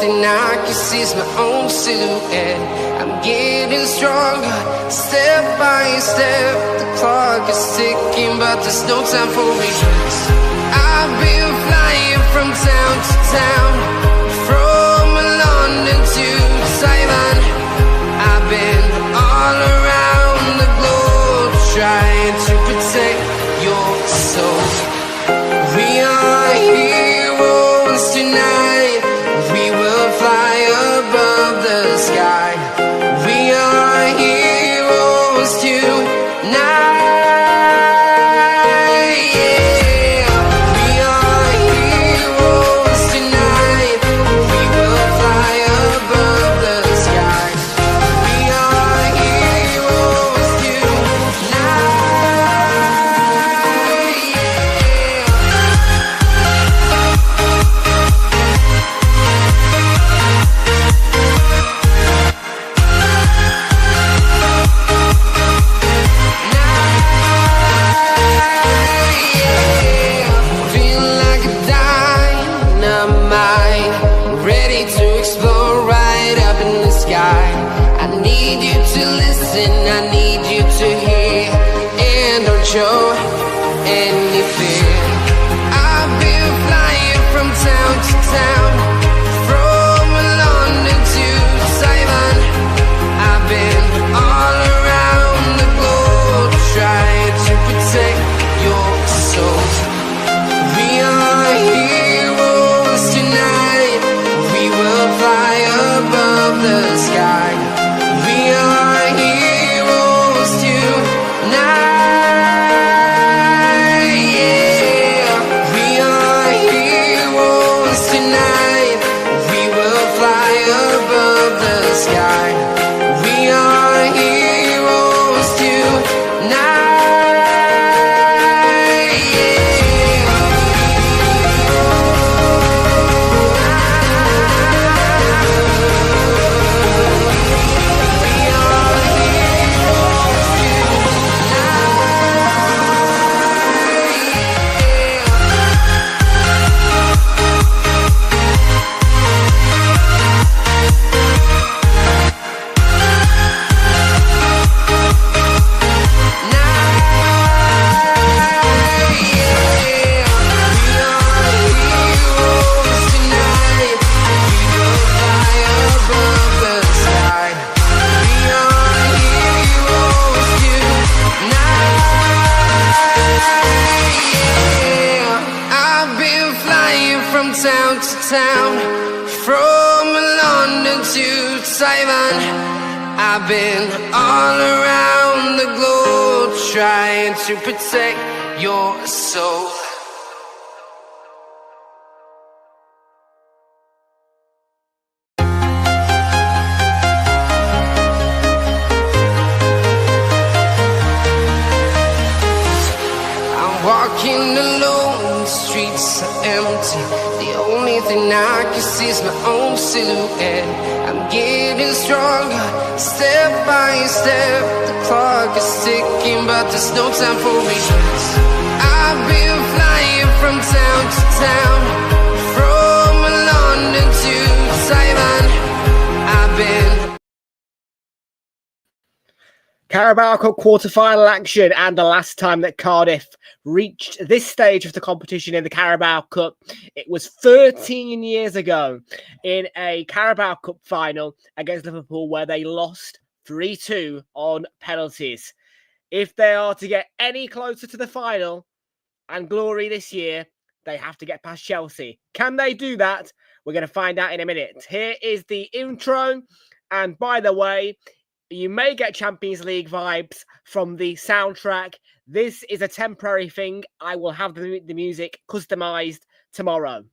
thing I can see is my own silhouette. I'm getting stronger, step by step. The clock is ticking, but there's no time for regrets. I've been flying from town to town, from London to Taiwan. I've been all around the globe, trying to protect your soul. We are heroes tonight. We will fly above the sky. We are heroes tonight. Show any fear. I've been flying from town to town, from London to Taiwan. I've been all around the globe, trying to protect your soul. We are heroes tonight. We will fly above the sky. We are heroes tonight. Town to town, from London to Taiwan. I've been all around the globe, trying to protect your soul. I'm walking alone, the streets are empty. The only thing I can see is my own silhouette. I'm getting stronger, step by step. The clock is ticking, but there's no time for regrets. I've been flying from town to town, from London to Taiwan. I've been Carabao Cup Quarter Final action, and the last time that Cardiff reached this stage of the competition in the Carabao Cup, it was 13 years ago in a Carabao Cup final against Liverpool, where they lost 3-2 on penalties. If they are to get any closer to the final and glory this year, they have to get past Chelsea. Can they do that? We're going to find out in a minute. Here is the intro, and by the way, you may get Champions League vibes from the soundtrack. This is a temporary thing. I will have the music customized tomorrow.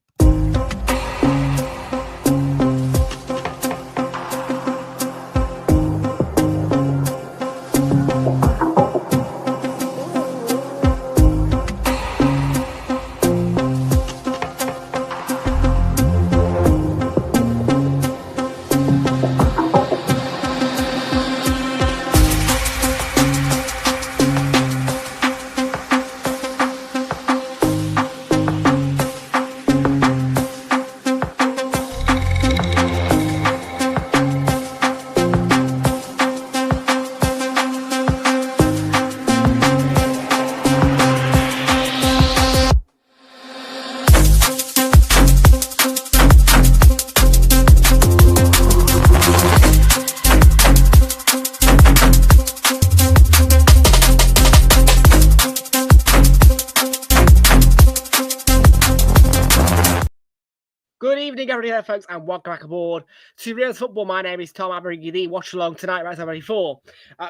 morning, everybody there, folks, and welcome back aboard to Real Football. My name is Tom. I'm bringing you the watch along tonight, right? I'm ready for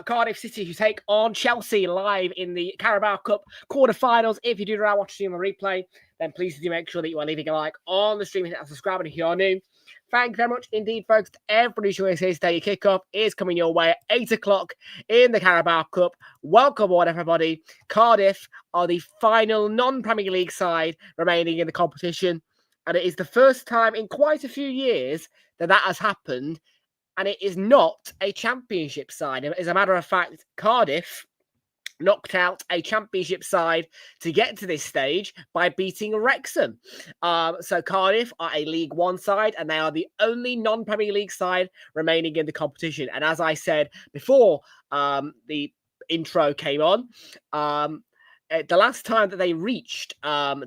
Cardiff City, who take on Chelsea live in the Carabao Cup quarter-finals. If you do not watch the replay, then please do make sure that you are leaving a like on the stream and subscribing if you are new. Thank you very much indeed, folks. Everybody joining us here today. Kickoff is coming your way at 8 o'clock in the Carabao Cup. Welcome aboard, everybody. Cardiff are the final non-Premier League side remaining in the competition. And it is the first time in quite a few years that has happened. And it is not a championship side. As a matter of fact, Cardiff knocked out a championship side to get to this stage by beating Wrexham. So Cardiff are a League One side, and they are the only non-Premier League side remaining in the competition. And as I said before the intro came on, the last time that they reached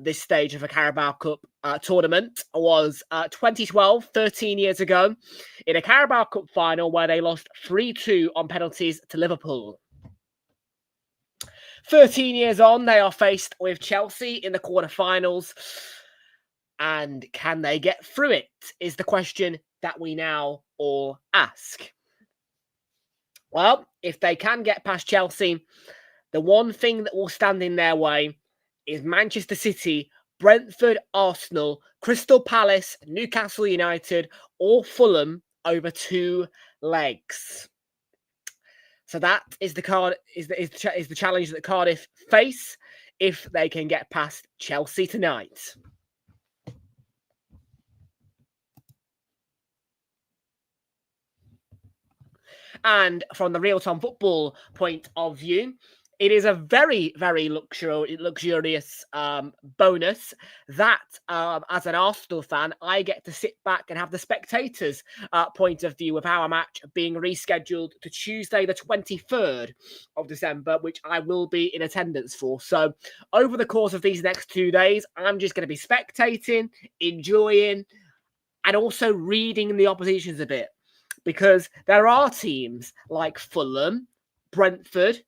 this stage of a Carabao Cup tournament was 2012, 13 years ago, in a Carabao Cup final where they lost 3-2 on penalties to Liverpool. 13 years on, they are faced with Chelsea in the quarterfinals. And can they get through it, is the question that we now all ask. Well, if they can get past Chelsea, the one thing that will stand in their way is Manchester City, Brentford, Arsenal, Crystal Palace, Newcastle United, or Fulham over 2 legs. So that is the challenge that Cardiff face if they can get past Chelsea tonight. And from the Realltom football point of view, it is a very, very luxurious bonus that, as an Arsenal fan, I get to sit back and have the spectators' point of view of our match being rescheduled to Tuesday, the 23rd of December, which I will be in attendance for. So over the course of these next 2 days, I'm just going to be spectating, enjoying, and also reading the oppositions a bit. Because there are teams like Fulham, Brentford,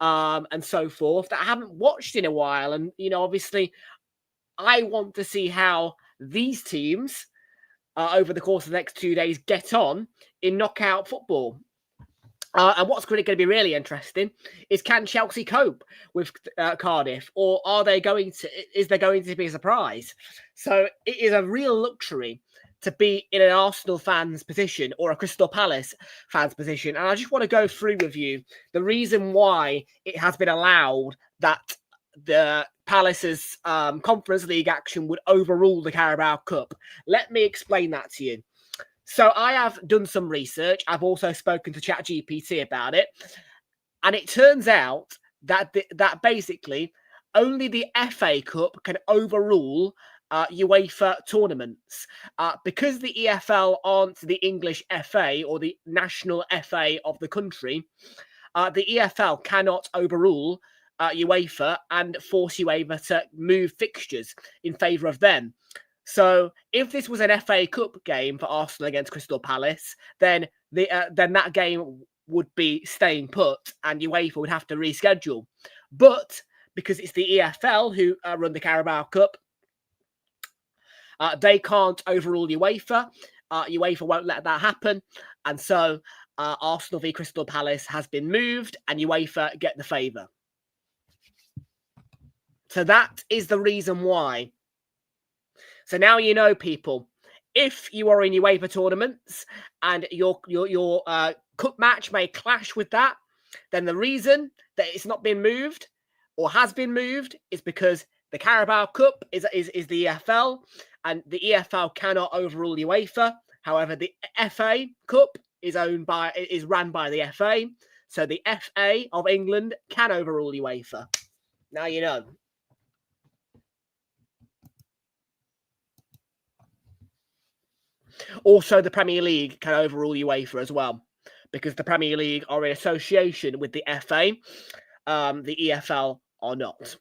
and so forth that I haven't watched in a while. And, obviously, I want to see how these teams, over the course of the next 2 days, get on in knockout football. And what's going to be really interesting is, can Chelsea cope with Cardiff, or is there going to be a surprise? So it is a real luxury to be in an Arsenal fan's position or a Crystal Palace fan's position. And I just want to go through with you the reason why it has been allowed that the Palace's Conference League action would overrule the Carabao Cup. Let me explain that to you. So I have done some research. I've also spoken to ChatGPT about it. And it turns out that that basically only the FA Cup can overrule UEFA tournaments. Because the EFL aren't the English FA or the national FA of the country, the EFL cannot overrule UEFA and force UEFA to move fixtures in favour of them. So if this was an FA Cup game for Arsenal against Crystal Palace, then that game would be staying put and UEFA would have to reschedule. But because it's the EFL who run the Carabao Cup, they can't overrule UEFA. UEFA won't let that happen. And so Arsenal v Crystal Palace has been moved and UEFA get the favour. So that is the reason why. So now you know, people, if you are in UEFA tournaments and your cup match may clash with that, then the reason that it's not been moved or has been moved is because the Carabao Cup is the EFL, and the EFL cannot overrule UEFA. However, the FA Cup is run by the FA, so the FA of England can overrule UEFA. Now you know. Also, the Premier League can overrule UEFA as well, because the Premier League are in association with the FA. The EFL are not.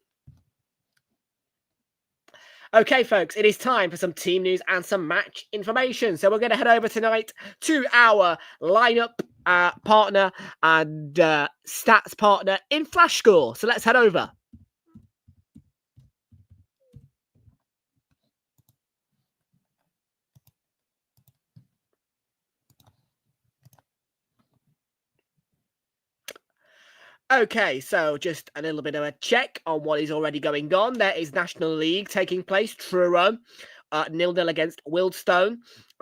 Okay, folks, it is time for some team news and some match information. So we're going to head over tonight to our lineup partner and stats partner in Flash Score. So let's head over. Okay, so just a little bit of a check on what is already going on. There is National League taking place. Truro 0-0 against Wildstone.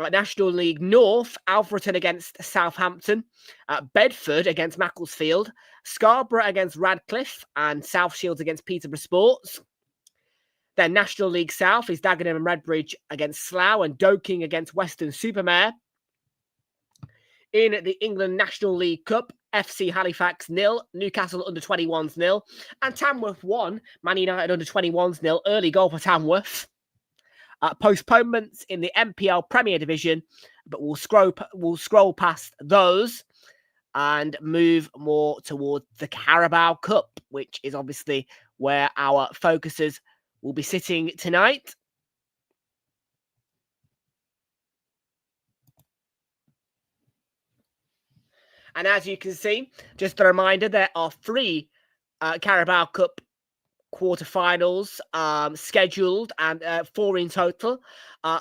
National League North, Alfreton against Southampton. Bedford against Macclesfield. Scarborough against Radcliffe. And South Shields against Peterborough Sports. Then National League South is Dagenham and Redbridge against Slough. And Dorking against Western Supermare. In the England National League Cup, FC Halifax 0, Newcastle under-21s 0, and Tamworth 1, Man United under-21s 0. Early goal for Tamworth. Postponements in the MPL Premier Division, but we'll scroll past those and move more towards the Carabao Cup, which is obviously where our focuses will be sitting tonight. And as you can see, just a reminder, there are 3 Carabao Cup quarterfinals scheduled, and 4 in total.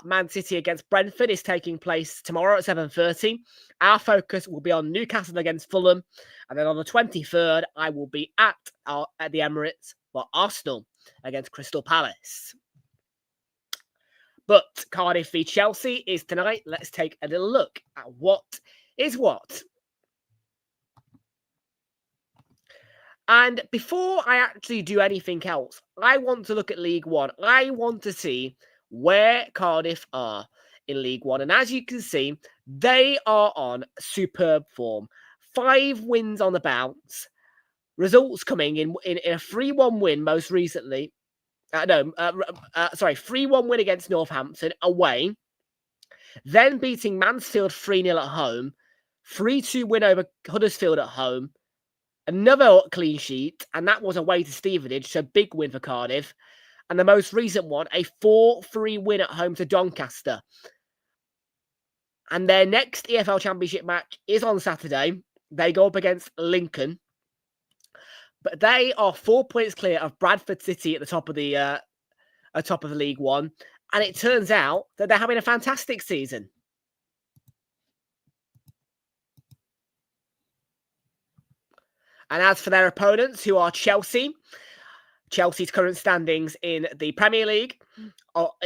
Man City against Brentford is taking place tomorrow at 7:30. Our focus will be on Newcastle against Fulham, and then on the 23rd, I will be at the Emirates for Arsenal against Crystal Palace. But Cardiff v Chelsea is tonight. Let's take a little look at what is what. And before I actually do anything else, I want to look at League One. I want to see where Cardiff are in League One. And as you can see, they are on superb form. 5 wins on the bounce. Results coming in a 3-1 win most recently. 3-1 win against Northampton away. Then beating Mansfield 3-0 at home. 3-2 win over Huddersfield at home. Another clean sheet, and that was away to Stevenage, so big win for Cardiff. And the most recent one, a 4-3 win at home to Doncaster. And their next EFL Championship match is on Saturday. They go up against Lincoln. But they are 4 points clear of Bradford City at the top of the League One. And it turns out that they're having a fantastic season. And as for their opponents, who are Chelsea, Chelsea's current standings in the Premier League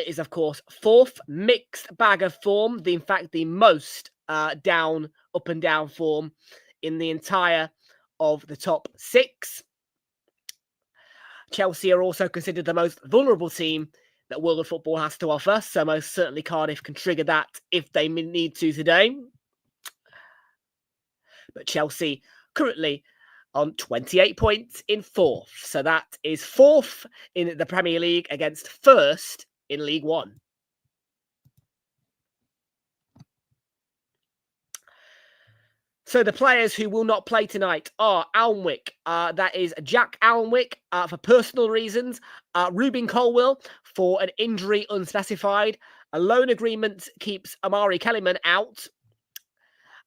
is, of course, 4th, mixed bag of form. In fact, the most up and down form in the entire of the top 6. Chelsea are also considered the most vulnerable team that world of football has to offer. So most certainly Cardiff can trigger that if they need to today. But Chelsea currently on 28 points in 4th. So that is 4th in the Premier League against 1st in League One. So the players who will not play tonight are Alnwick. That is Jack Alnwick for personal reasons. Ruben Colwill for an injury unspecified. A loan agreement keeps Amari Kellyman out.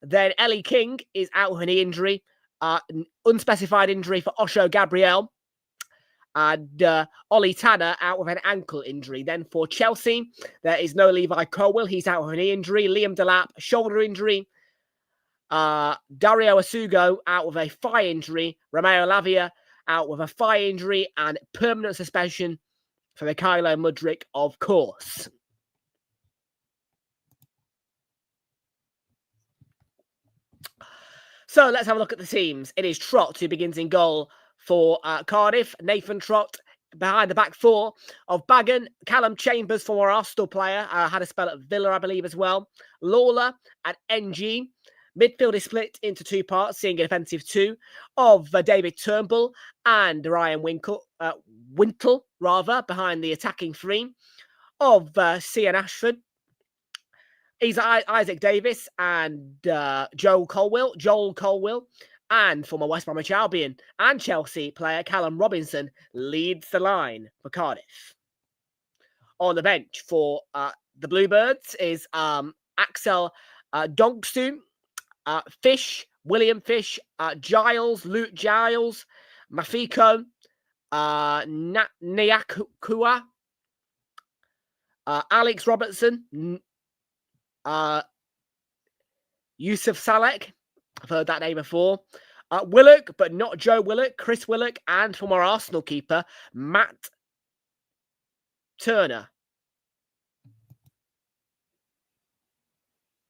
Then Ellie King is out with a knee injury. Unspecified injury for Osho Gabriel. And Ollie Tanner out with an ankle injury. Then for Chelsea, there is no Levi Colwill. He's out with a knee injury. Liam Delap, shoulder injury. Dario Asugo out with a thigh injury. Romeo Lavia out with a thigh injury. And permanent suspension for Mikhailo Mudryk, of course. So let's have a look at the teams. It is Trott who begins in goal for Cardiff. Nathan Trott behind the back 4 of Bagan. Callum Chambers, former Arsenal player, had a spell at Villa, I believe, as well. Lawler at NG. Midfield is split into 2 parts, seeing an offensive 2 of David Turnbull and Ryan Wintle, behind the attacking 3 of Cian Ashford. Isaac Davis and Joel Colwill, and former West Bromwich Albion and Chelsea player Callum Robinson leads the line for Cardiff. On the bench for the Bluebirds is Axel Donkstu, William Fish, Luke Giles, Mafiko, Nyakua, Alex Robertson, Yusuf Salek, I've heard that name before, Willock, but not Joe Willock, Chris Willock, and former Arsenal keeper, Matt Turner.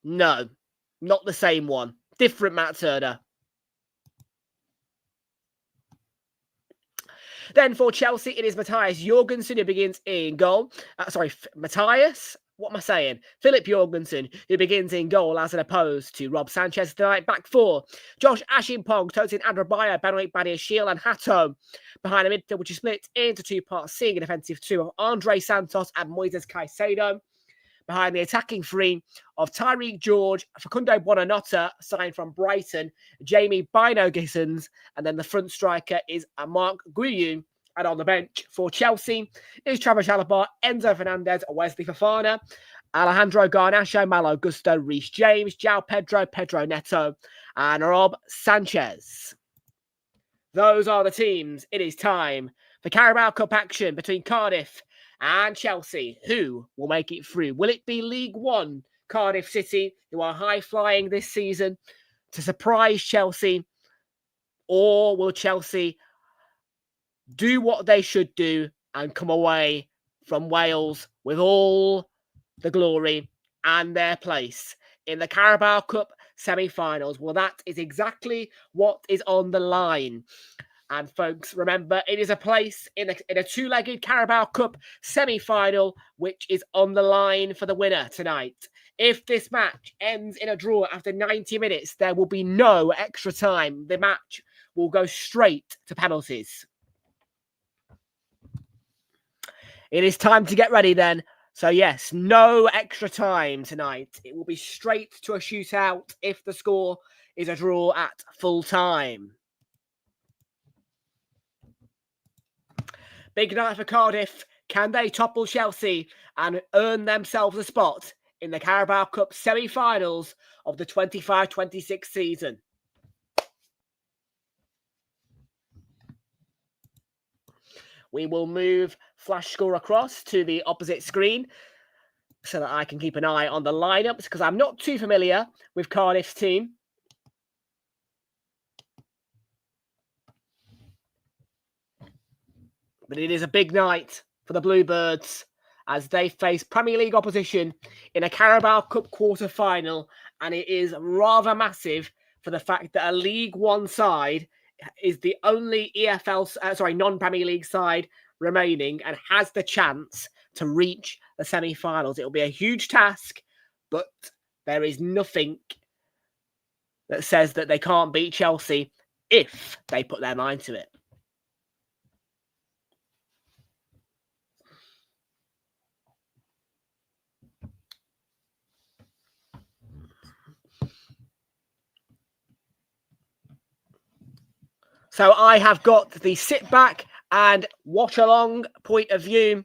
No, not the same one. Different Matt Turner. Then for Chelsea, it is Matthias Jorgensen who begins in goal. Matthias? What am I saying? Philip Jorgensen, who begins in goal as an opposed to Rob Sanchez tonight. Back four, Josh Ashimpong, Tosin Adrabaya, Benoit Badiashile and Hato. Behind the midfield, which is split into two parts, seeing a defensive two of Andre Santos and Moises Caicedo. Behind the attacking three of Tyreek George, Facundo Buonanotte, signed from Brighton, Jamie Bino Gissons, and then the front striker is Mark Guiu. And on the bench for Chelsea is Travis Chalobah, Enzo Fernandez, Wesley Fofana, Alejandro Garnacho, Malo Gusto, Reece James, João Pedro, Pedro Neto, and Rob Sanchez. Those are the teams. It is time for Carabao Cup action between Cardiff and Chelsea. Who will make it through? Will it be League One Cardiff City, who are high-flying this season, to surprise Chelsea? Or will Chelsea do what they should do and come away from Wales with all the glory and their place in the Carabao Cup semi-finals? Well, that is exactly what is on the line. And folks, remember, it is a place in a two-legged Carabao Cup semi-final, which is on the line for the winner tonight. If this match ends in a draw after 90 minutes, there will be no extra time. The match will go straight to penalties. It is time to get ready then. So yes, no extra time tonight. It will be straight to a shootout if the score is a draw at full time. Big night for Cardiff. Can they topple Chelsea and earn themselves a spot in the Carabao Cup semi-finals of the 25-26 season? We will move Flash Score across to the opposite screen so that I can keep an eye on the lineups, because I'm not too familiar with Cardiff's team. But it is a big night for the Bluebirds as they face Premier League opposition in a Carabao Cup quarter final, and it is rather massive for the fact that a League One side is the only non-Premier League side remaining and has the chance to reach the semi-finals. It will be a huge task, but there is nothing that says that they can't beat Chelsea if they put their mind to it. So I have got the sit back and watch along point of view.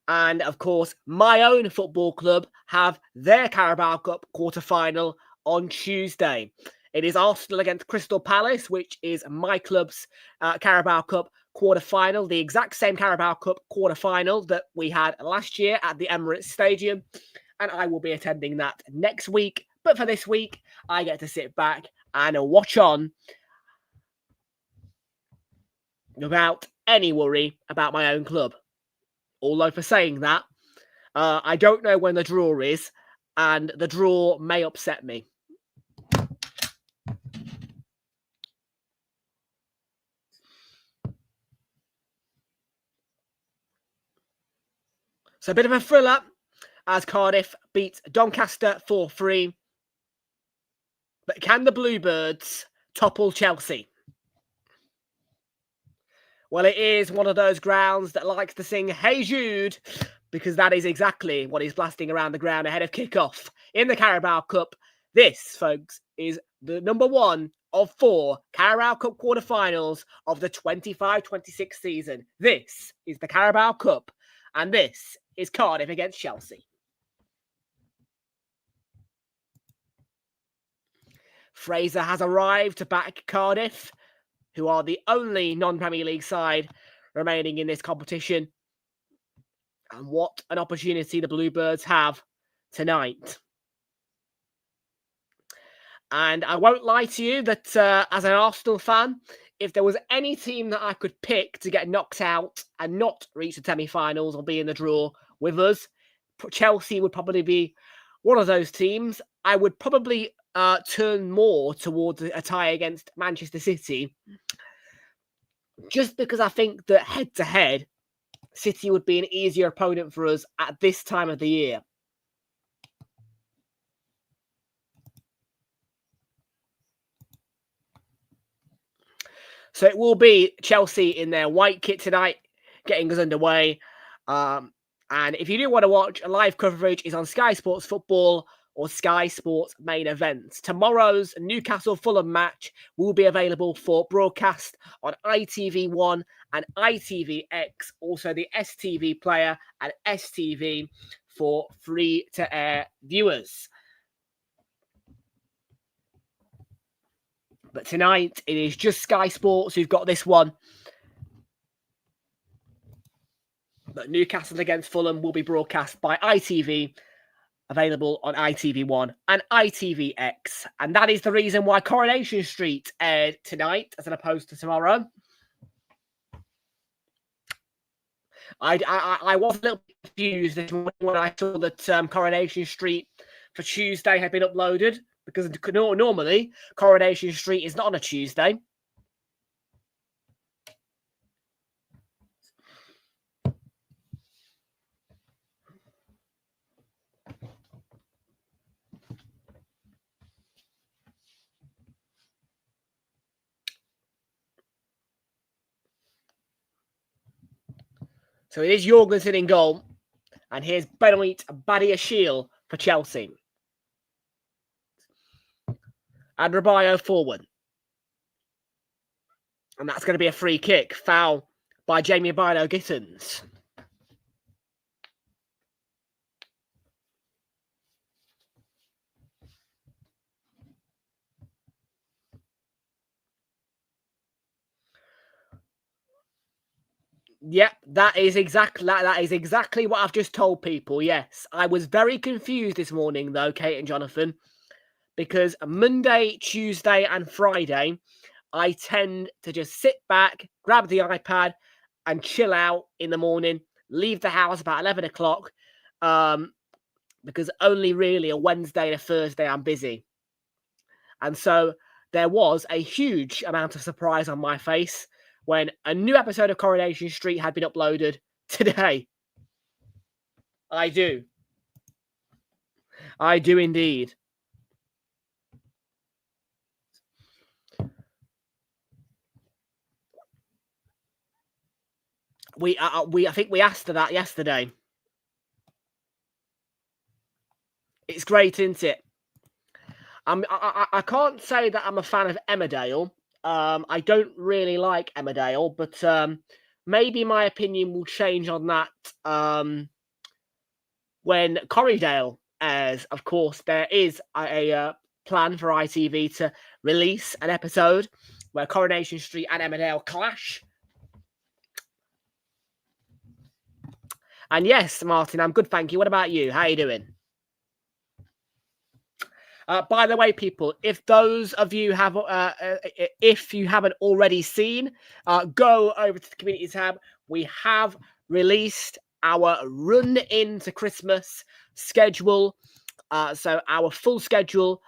And of course, my own football club have their Carabao Cup quarter final on Tuesday. It is Arsenal against Crystal Palace, which is my club's Carabao Cup quarter final, the exact same Carabao Cup quarter final that we had last year at the Emirates Stadium. And I will be attending that next week. But for this week, I get to sit back and watch on without any worry about my own club. Although for saying that, I don't know when the draw is, and the draw may upset me. So a bit of a thriller as Cardiff beat Doncaster 4-3. But can the Bluebirds topple Chelsea? Well, it is one of those grounds that likes to sing Hey Jude, because that is exactly what is blasting around the ground ahead of kickoff in the Carabao Cup. This, folks, is the number one of 4 Carabao Cup quarterfinals of the 25-26 season. This is the Carabao Cup, and this is Cardiff against Chelsea. Fraser has arrived to back Cardiff, who are the only non-Premier League side remaining in this competition. And what an opportunity the Bluebirds have tonight. And I won't lie to you that as an Arsenal fan, if there was any team that I could pick to get knocked out and not reach the semi-finals or be in the draw with us, Chelsea would probably be one of those teams. I would probably turn more towards a tie against Manchester City, just because I think that head-to-head, City would be an easier opponent for us at this time of the year. So it will be Chelsea in their white kit tonight, getting us underway. And if you do want to watch, a live coverage is on Sky Sports Football or Sky Sports Main Events. Tomorrow's Newcastle-Fulham match will be available for broadcast on ITV1 and ITVX, also the STV player and STV for free-to-air viewers. But tonight, it is just Sky Sports who've got this one. But Newcastle against Fulham will be broadcast by ITV, available on ITV1 and ITVX. And that is the reason why Coronation Street aired tonight as opposed to tomorrow. I was a little confused this morning when I saw that Coronation Street for Tuesday had been uploaded, because normally Coronation Street is not on a Tuesday. So it is Jorgensen in goal. And here's Benoit Badiashile for Chelsea. And Rabiot forward. And that's going to be a free kick. Foul by Jamie Bino-Gittens. Yep, that is exactly what I've just told people. Yes, I was very confused this morning, though, Kate and Jonathan, because Monday, Tuesday, and Friday, I tend to just sit back, grab the iPad, and chill out in the morning. Leave the house about 11 o'clock, because only really a Wednesday and a Thursday I'm busy, and so there was a huge amount of surprise on my face when a new episode of Coronation Street had been uploaded today. I do indeed. I think we asked her that yesterday. It's great, isn't it? I can't say that I'm a fan of Emmerdale. I don't really like Emmerdale, but maybe my opinion will change on that when Corriedale airs. Of course, there is a plan for ITV to release an episode where Coronation Street and Emmerdale clash. And yes, Martin, I'm good, thank you. What about you? How are you doing? By the way, people, if those of you have, if you haven't already seen, go over to the community tab. We have released our run into Christmas schedule. So our full schedule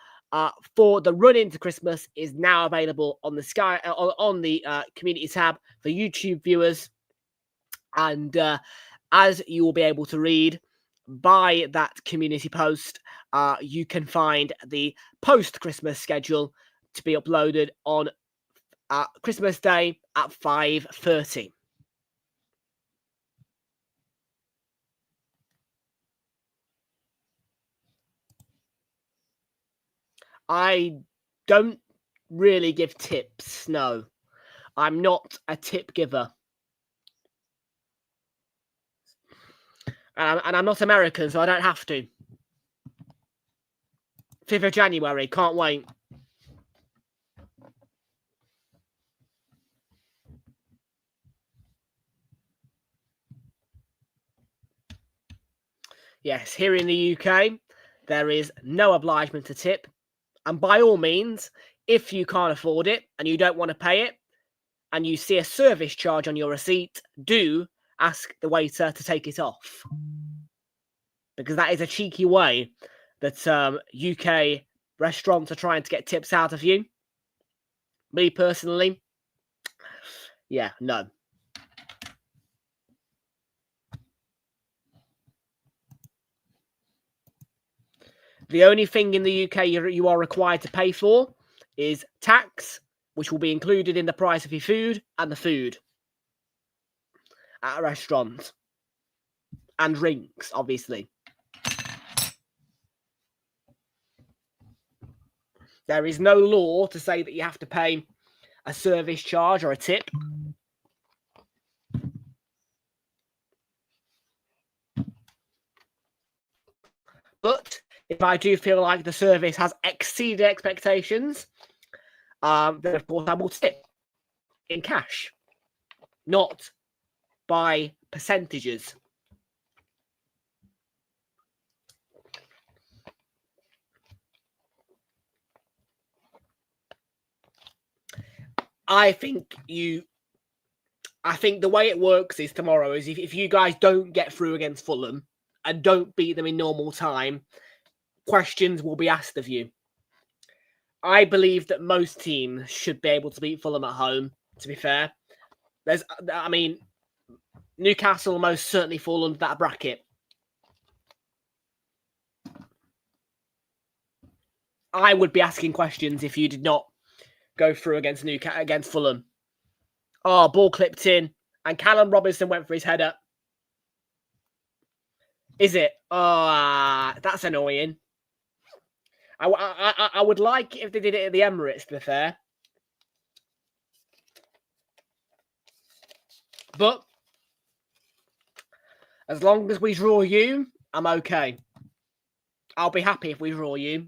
for the run into Christmas is now available on the community tab for YouTube viewers, and as you will be able to read by that community post, you can find the post-Christmas schedule to be uploaded on Christmas Day at 5:30. I don't really give tips, no. I'm not a tip giver. And I'm not American, so I don't have to. 5th of January, can't wait. Yes, here in the UK, there is no obligement to tip. And by all means, if you can't afford it and you don't want to pay it, and you see a service charge on your receipt, do ask the waiter to take it off. Because that is a cheeky way that UK restaurants are trying to get tips out of you. Me personally, yeah, no. The only thing in the UK you are required to pay for is tax, which will be included in the price of your food and the food at a restaurant. And drinks, obviously. There is no law to say that you have to pay a service charge or a tip. But if I do feel like the service has exceeded expectations, then of course I will tip in cash, not by percentages. I think the way it works is tomorrow is if you guys don't get through against Fulham and don't beat them in normal time, questions will be asked of you. I believe that most teams should be able to beat Fulham at home, to be fair. Newcastle most certainly fall under that bracket. I would be asking questions if you did not go through against Fulham. Oh, ball clipped in, and Callum Robinson went for his header. Is it? Oh, that's annoying. I would like if they did it at the Emirates, to be fair. But as long as we draw you, I'm okay. I'll be happy if we draw you.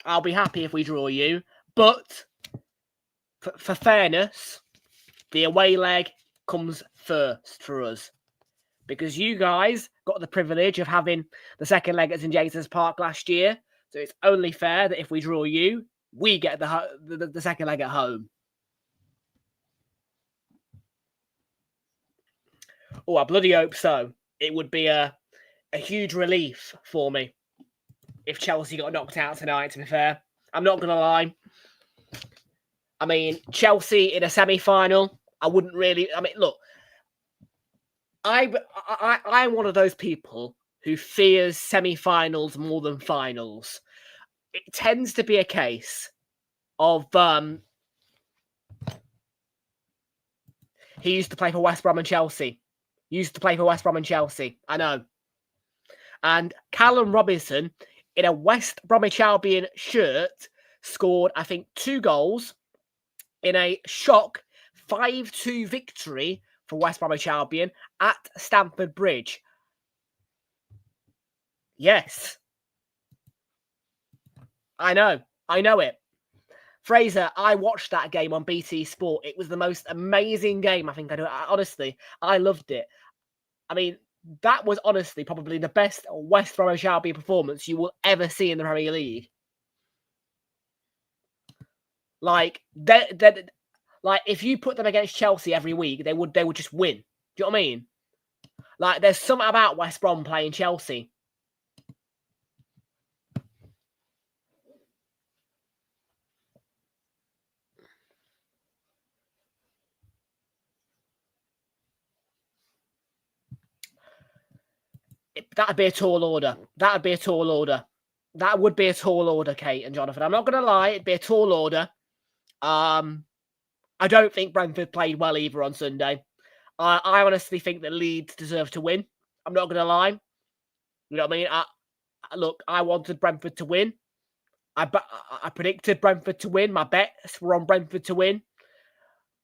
I'll be happy if we draw you. But for fairness, the away leg comes first for us. Because you guys got the privilege of having the second leg at St James's Park last year. So it's only fair that if we draw you, we get the second leg at home. Oh, I bloody hope so. It would be a huge relief for me if Chelsea got knocked out tonight, to be fair. I'm not going to lie. I mean, Chelsea in a semi-final, I wouldn't really... I mean, look, I'm one of those people who fears semi-finals more than finals. It tends to be a case of... he used to play for West Brom and Chelsea. I know. And Callum Robinson, in a West Bromwich Albion shirt, scored, I think, 2 goals in a shock 5-2 victory for West Bromwich Albion at Stamford Bridge. Yes. I know it. Fraser, I watched that game on BT Sport. It was the most amazing game I think I do. Honestly, I loved it. I mean, that was honestly probably the best West Bromwich Albion performance you will ever see in the Premier League. Like, if you put them against Chelsea every week, they would just win. Do you know what I mean? Like, there's something about West Brom playing Chelsea. That'd be a tall order. That would be a tall order, Kate and Jonathan. I'm not going to lie. It'd be a tall order. I don't think Brentford played well either on Sunday. I honestly think that Leeds deserve to win. I'm not going to lie. You know what I mean? I wanted Brentford to win. I predicted Brentford to win. My bets were on Brentford to win.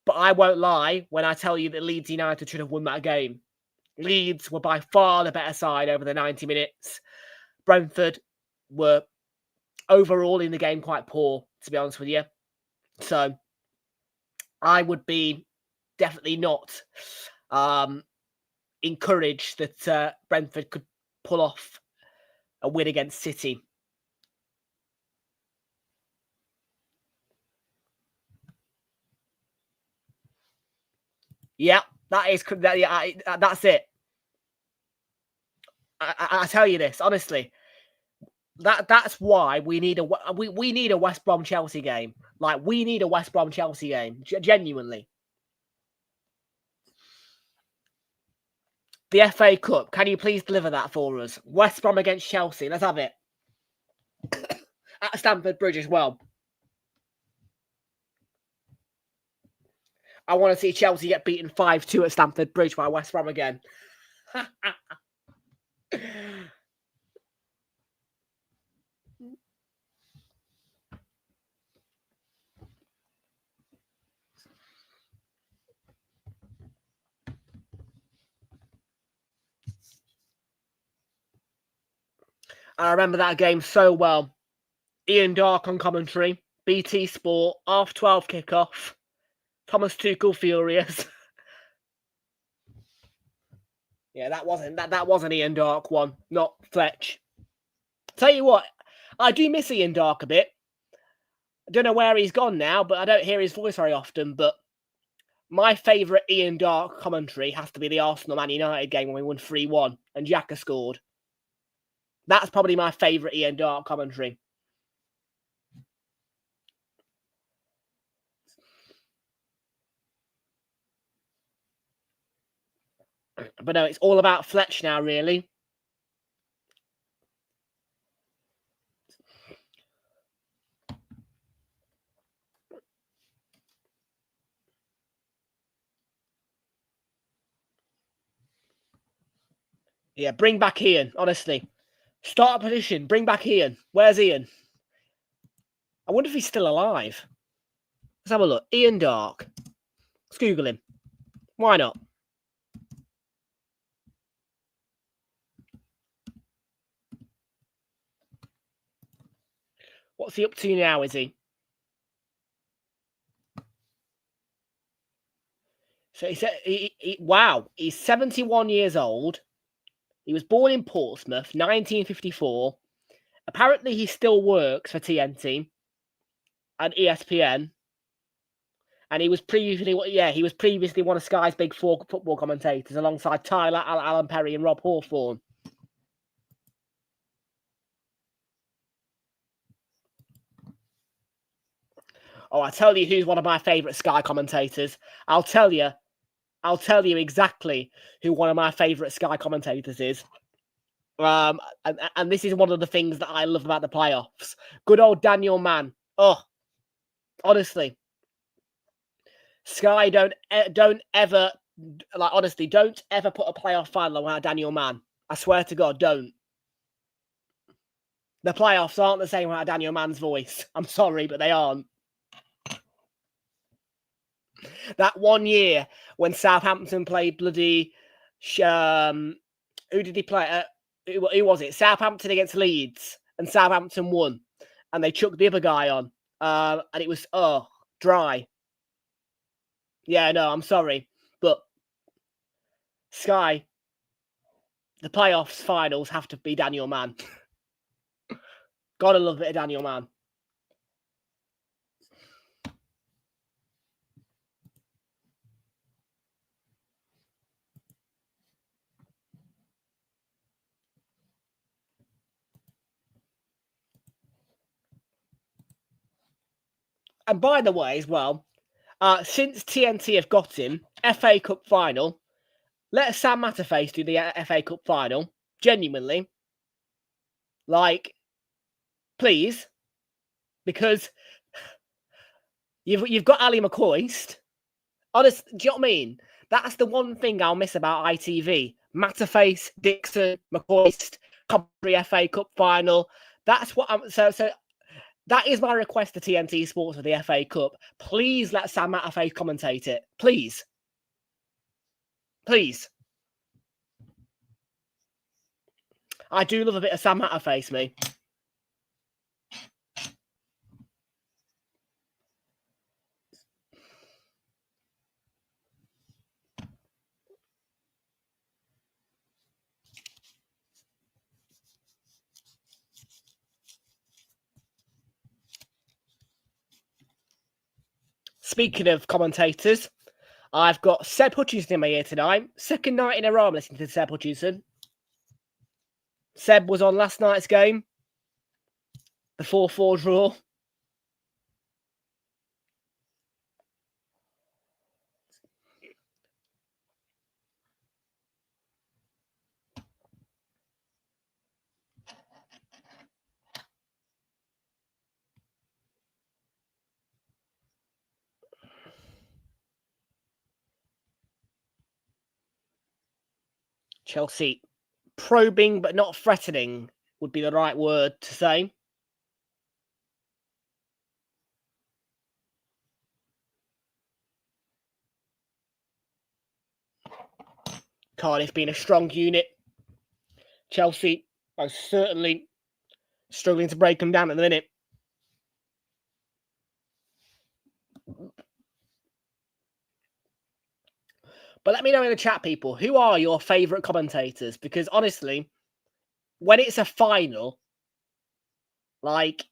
But I won't lie when I tell you that Leeds United should have won that game. Leeds were by far the better side over the 90 minutes. Brentford were overall in the game quite poor, to be honest with you. So I would be definitely not encouraged that Brentford could pull off a win against City. Yeah, that's it. I tell you this honestly. That's why we need a West Brom Chelsea game. Like, we need a West Brom Chelsea game, genuinely. The FA Cup, can you please deliver that for us? West Brom against Chelsea, let's have it. At Stamford Bridge as well. I want to see Chelsea get beaten 5-2 at Stamford Bridge by West Brom again. I remember that game so well. Ian Dark on commentary, BT Sport, 12:30 kickoff. Thomas Tuchel furious. Yeah, that wasn't Ian Dark one, not Fletch. Tell you what, I do miss Ian Dark a bit. I don't know where he's gone now, but I don't hear his voice very often. But my favourite Ian Dark commentary has to be the Arsenal-Man United game when we won 3-1 and Xhaka scored. That's probably my favourite Ian Dark commentary. But no, it's all about Fletch now, really. Yeah, bring back Ian, honestly. Start a petition, bring back Ian. Where's Ian? I wonder if he's still alive. Let's have a look. Ian Dark. Let's Google him. Why not? What's he up to now, is he? So he said, wow, he's 71 years old. He was born in Portsmouth, 1954. Apparently, he still works for TNT and ESPN. And he was previously one of Sky's big four football commentators alongside Tyler, Alan Perry, and Rob Hawthorne. Oh, I tell you who's one of my favourite Sky commentators. I'll tell you exactly who one of my favourite Sky commentators is. And this is one of the things that I love about the playoffs. Good old Daniel Mann. Oh, honestly, Sky don't ever put a playoff final without Daniel Mann. I swear to God, don't. The playoffs aren't the same without Daniel Mann's voice. I'm sorry, but they aren't. That one year when Southampton played bloody... who did he play? Who was it? Southampton against Leeds. And Southampton won. And they chucked the other guy on. And it was, dry. Yeah, no, I'm sorry. But Sky, the playoffs finals have to be Daniel Mann. Gotta love it, Daniel Mann. And by the way, as well, since TNT have got him, FA Cup final, let Sam Matterface do the FA Cup final. Genuinely. Like, please. Because you've got Ali McCoist. Honest, do you know what I mean? That's the one thing I'll miss about ITV. Matterface, Dixon, McCoist, Coventry FA Cup final. That's what I'm... So that is my request to TNT Sports for the FA Cup. Please let Sam Matterface commentate it. Please. Please. I do love a bit of Sam Matterface, me. Speaking of commentators, I've got Seb Hutchinson in my ear tonight. Second night in a row I'm listening to Seb Hutchinson. Seb was on last night's game. The 4-4 draw. Chelsea probing but not threatening would be the right word to say. Cardiff being a strong unit. Chelsea most certainly struggling to break them down at the minute. But let me know in the chat, people, who are your favourite commentators? Because honestly, when it's a final, like,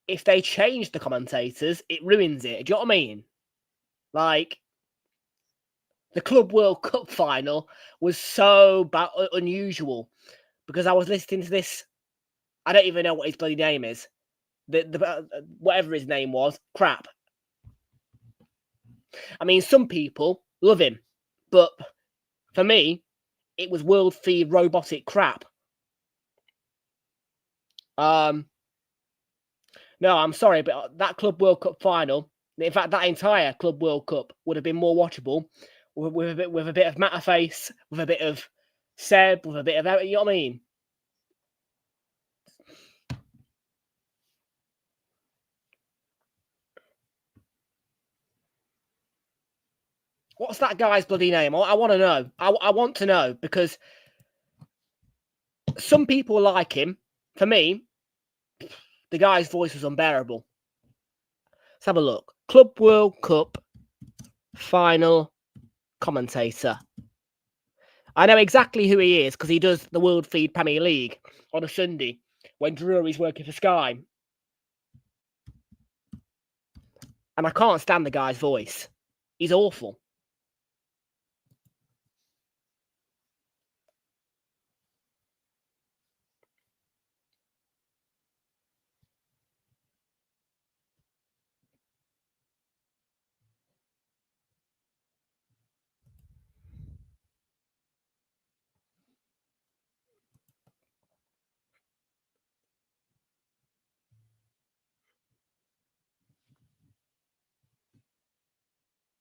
if they change the commentators, it ruins it. Do you know what I mean? Like, the Club World Cup final was so unusual because I was listening to this. I don't even know what his bloody name is. Whatever his name was, crap. I mean, some people love him, but for me, it was world feed robotic crap. No, I'm sorry, but that Club World Cup final, in fact, that entire Club World Cup would have been more watchable with a bit of Matterface, with a bit of Seb, with a bit of, you know what I mean? What's that guy's bloody name? I want to know. I want to know because some people like him. For me, the guy's voice was unbearable. Let's have a look. Club World Cup final commentator. I know exactly who he is because he does the World Feed Premier League on a Sunday when Drury's working for Sky. And I can't stand the guy's voice. He's awful.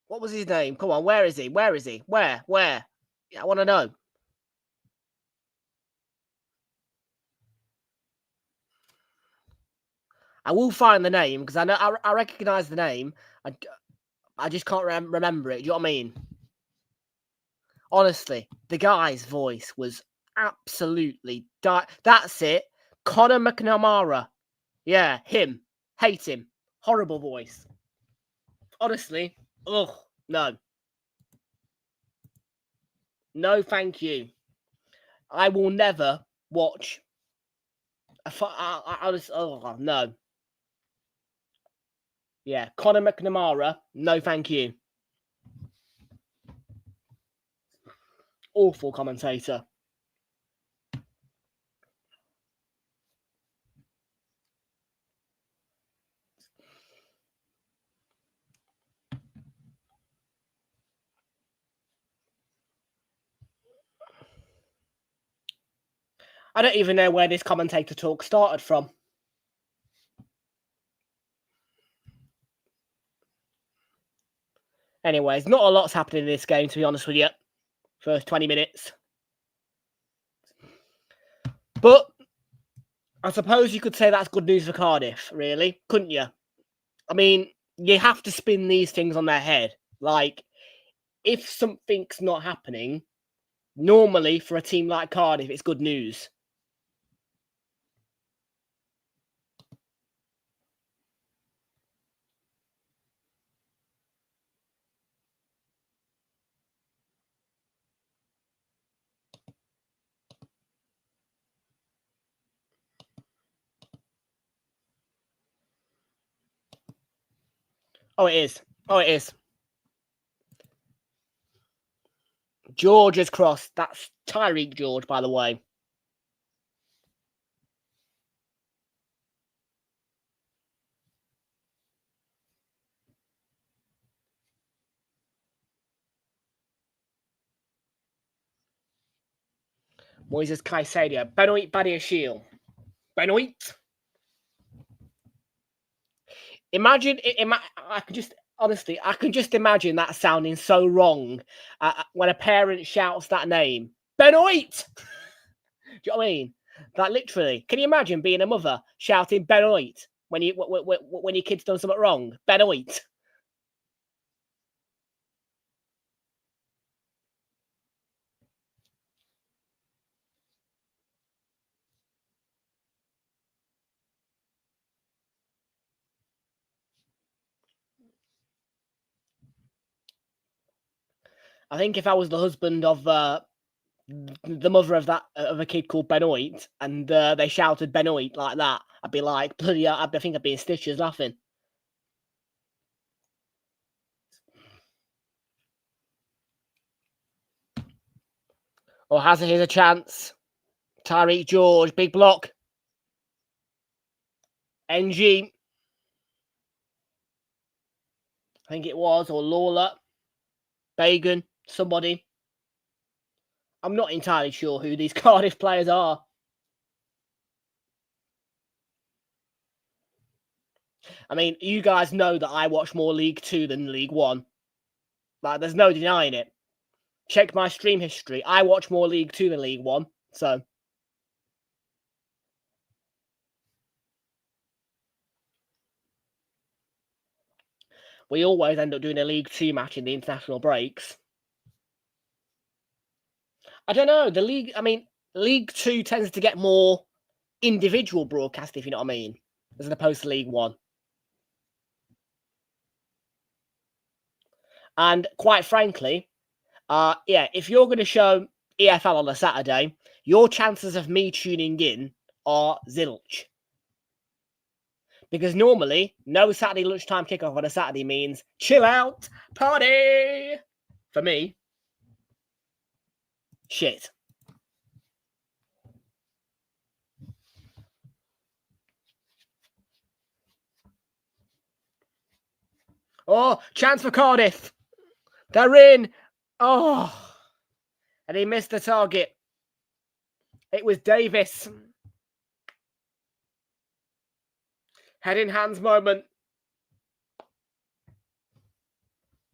What was his name? Come on, where is he? Where is he? Where? I want to know. I will find the name because I know I recognise the name. I just can't remember it. Do you know what I mean? Honestly, the guy's voice was absolutely That's it. Conor McNamara. Yeah, him. Hate him. Horrible voice. Honestly, ugh, no. No, thank you. I will never watch I just, oh, no. Yeah, Conor McNamara, no thank you. Awful commentator. I don't even know where this commentator talk started from. Anyways, not a lot's happening in this game, to be honest with you. First 20 minutes. But I suppose you could say that's good news for Cardiff, really, couldn't you? I mean, you have to spin these things on their head. Like, if something's not happening, normally for a team like Cardiff, it's good news. Oh, it is. Oh, it is. George's cross. That's Tyreek George, by the way. Moises Caicedo. Benoit Badiashile. Benoit. Imagine, I can just, honestly, I can just imagine that sounding so wrong when a parent shouts that name. Benoit! Do you know what I mean? Like, literally, can you imagine being a mother shouting Benoit when your kid's done something wrong? Benoit. I think if I was the husband of the mother of a kid called Benoit, and they shouted Benoit like that, I'd be like, bloody hell, I think I'd be in stitches laughing. Or has it a chance? Tyreek George, big block. NG. I think it was, or Lawler. Bagan, somebody. I'm not entirely sure who these Cardiff players are. I mean, you guys know that I watch more League 2 than League 1. Like, there's no denying it. Check my stream history. I watch more League 2 than League 1, so... we always end up doing a League 2 match in the international breaks. I don't know. The league, I mean, League 2 tends to get more individual broadcast, if you know what I mean, as opposed to League 1. And quite frankly, if you're going to show EFL on a Saturday, your chances of me tuning in are zilch. Because normally, no Saturday lunchtime kickoff on a Saturday means chill out, party! For me. Shit. Oh, chance for Cardiff. They're in. Oh. And he missed the target. It was Davis. Head in hands moment.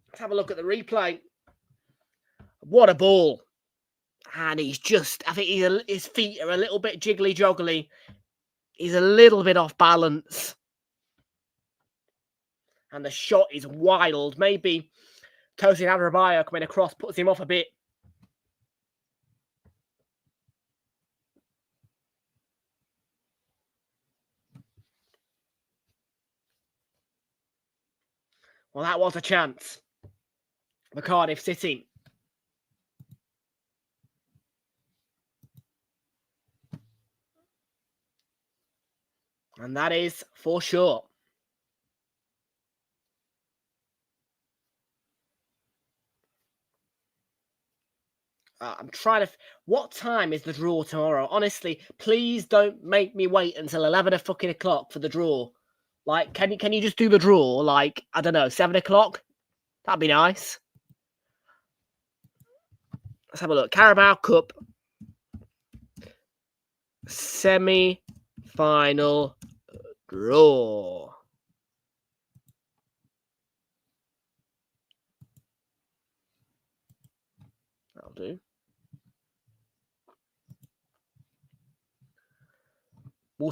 Let's have a look at the replay. What a ball. And he's just, I think his feet are a little bit jiggly joggly. He's a little bit off balance. And the shot is wild. Maybe Tosin Adarabioyo coming across puts him off a bit. Well, that was a chance for Cardiff City. And that is for sure. I'm trying to... what time is the draw tomorrow? Honestly, please don't make me wait until 11 o'clock for the draw. Like, can you just do the draw? Like, I don't know, 7 o'clock? That'd be nice. Let's have a look. Carabao Cup semi-final draw. That'll do. Will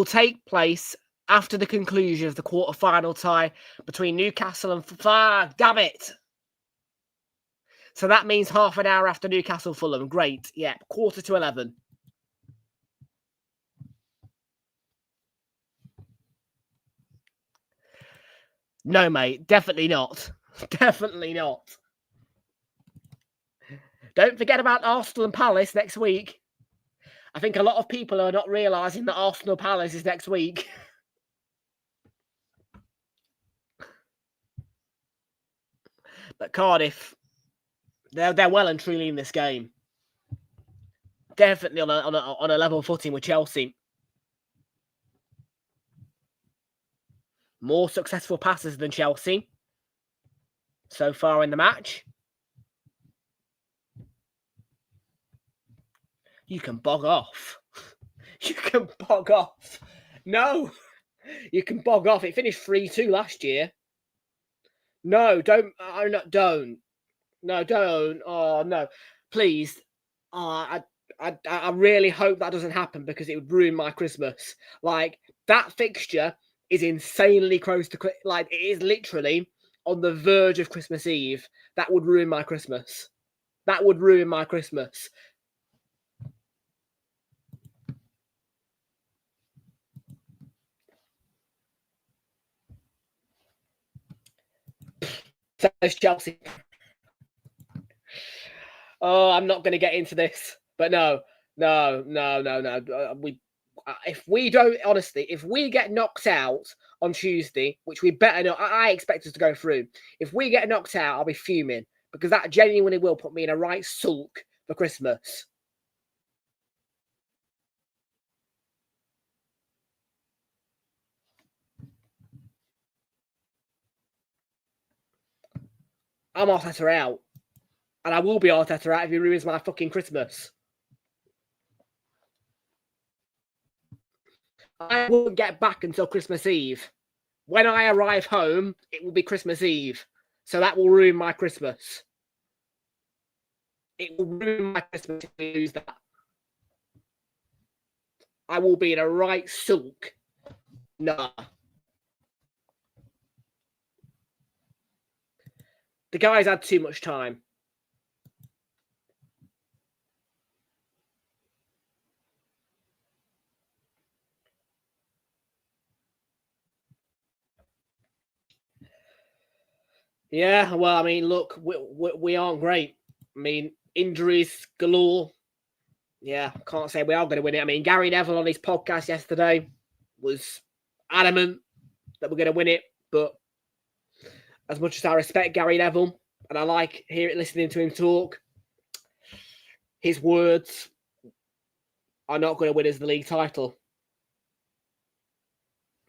take place after the conclusion of the quarter-final tie between Newcastle and... damn it! So that means half an hour after Newcastle Fulham. Great. Yeah, 11:15. No, mate. Definitely not. Definitely not. Don't forget about Arsenal and Palace next week. I think a lot of people are not realising that Arsenal Palace is next week. But Cardiff, they're well and truly in this game. Definitely on a level footing with Chelsea. More successful passes than Chelsea so far in the match. You can bog off. You can bog off. No, you can bog off. It finished 3-2 last year. No, don't. Don't. No, don't. Oh, no. Please. I really hope that doesn't happen because it would ruin my Christmas. Like, that fixture is insanely close to... Like, it is literally on the verge of Christmas Eve. That would ruin my Christmas. That would ruin my Christmas. So Chelsea. Oh, I'm not going to get into this, but no. If we don't, honestly, if we get knocked out on Tuesday, which we better not, I expect us to go through. If we get knocked out, I'll be fuming because that genuinely will put me in a right sulk for Christmas. I'm Arteta out. And I will be Arteta out if he ruins my fucking Christmas. I won't get back until Christmas Eve. When I arrive home, it will be Christmas Eve. So that will ruin my Christmas. It will ruin my Christmas if we lose that. I will be in a right sulk. Nah. The guys had too much time. Yeah, well, I mean, look, we aren't great. I mean, injuries galore. Yeah, can't say we are going to win it. I mean, Gary Neville on his podcast yesterday was adamant that we're going to win it. But as much as I respect Gary Neville and I like listening to him talk, his words are not going to win us the league title.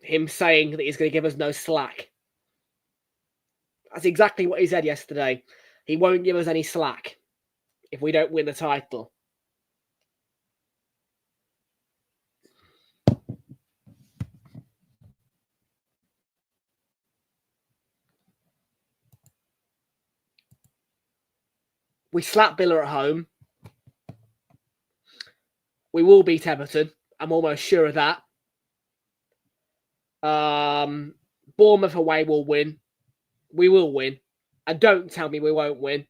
Him saying that he's going to give us no slack. That's exactly what he said yesterday. He won't give us any slack if we don't win the title. We slap Villa at home. We will beat Everton. I'm almost sure of that. Bournemouth away will win. We will win. And don't tell me we won't win.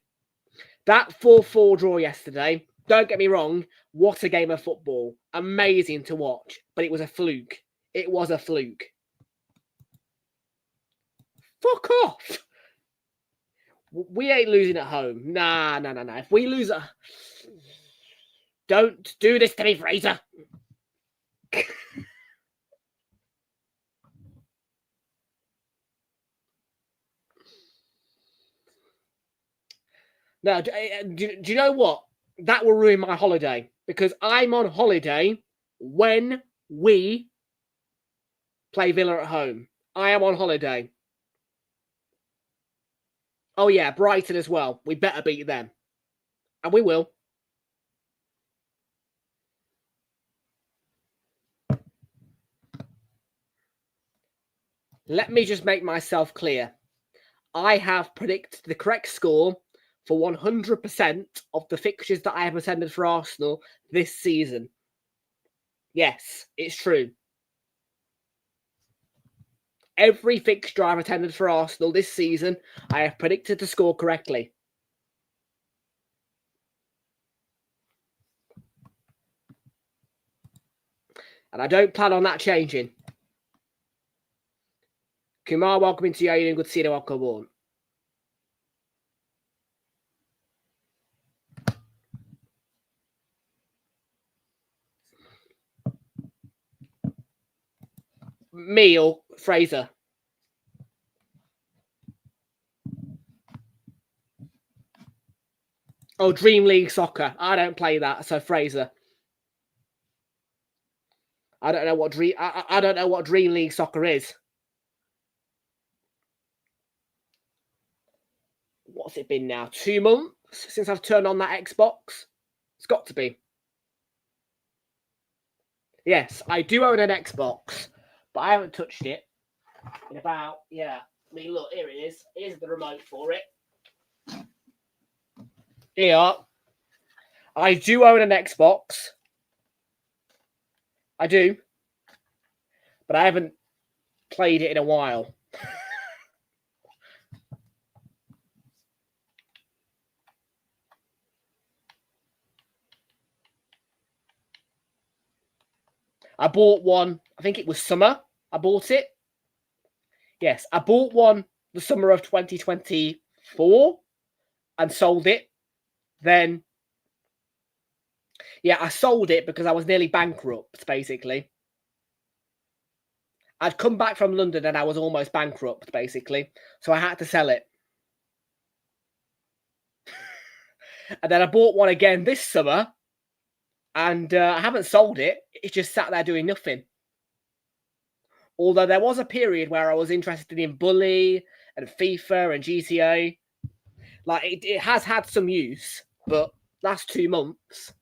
That 4-4 draw yesterday, don't get me wrong, what a game of football. Amazing to watch. But it was a fluke. It was a fluke. Fuck off. We ain't losing at home. Nah. If we lose at... Don't do this to me, Fraser. No, do you know what? That will ruin my holiday because I'm on holiday when we play Villa at home. I am on holiday. Oh, yeah, Brighton as well. We better beat them. And we will. Let me just make myself clear. I have predicted the correct score for 100% of the fixtures that I have attended for Arsenal this season. Yes, it's true. Every fixture I've attended for Arsenal this season, I have predicted the score correctly. And I don't plan on that changing. Kumar, welcome into your and good to see you. Welcome on. Me or Fraser? Oh, Dream League Soccer. I don't play that, so Fraser. I don't know what I don't know what Dream League Soccer is. What's it been now? 2 months since I've turned on that Xbox? It's got to be. Yes, I do own an Xbox, but I haven't touched it in about, I mean, look, here it is. Here's the remote for it. Here. I do own an Xbox. I do. But I haven't played it in a while. I bought one, I think it was summer. I bought it. Yes, I bought one the summer of 2024 and sold it. Then, I sold it because I was nearly bankrupt, basically. I'd come back from London and I was almost bankrupt, basically. So I had to sell it. And then I bought one again this summer. And I haven't sold it. It's just sat there doing nothing. Although there was a period where I was interested in Bully and FIFA and GTA. Like, it has had some use. But last 2 months,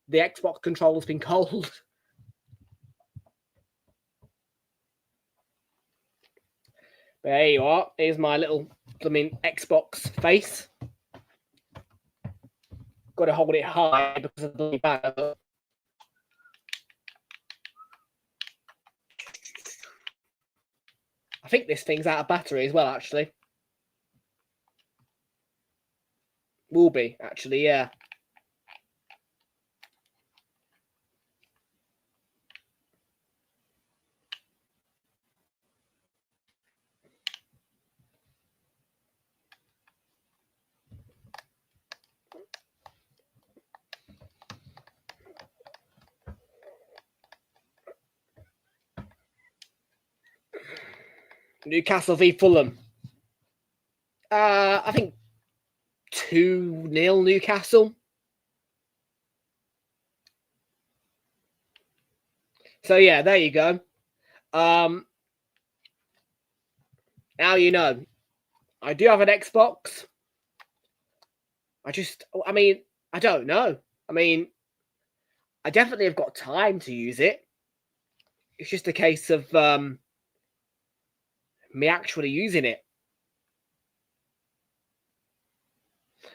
the Xbox controller's been cold. But there you are. Here's my little Xbox face. Got to hold it high because of the battery. I think this thing's out of battery as well, actually. Will be, actually, yeah. Newcastle v Fulham. I think 2-0 Newcastle. So yeah, there you go. Now you know. I do have an Xbox. I don't know. I definitely have got time to use it. It's just a case of me actually using it.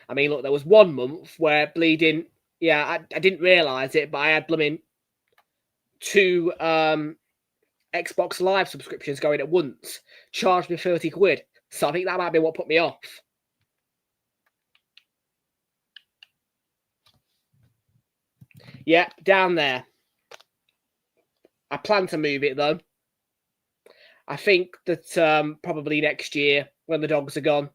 I mean, look, there was 1 month where bleeding, I didn't realise it, but I had 2 Xbox Live subscriptions going at once, charged me 30 quid. So I think that might be what put me off. Yeah, down there. I plan to move it, though. I think that probably next year, when the dogs are gone,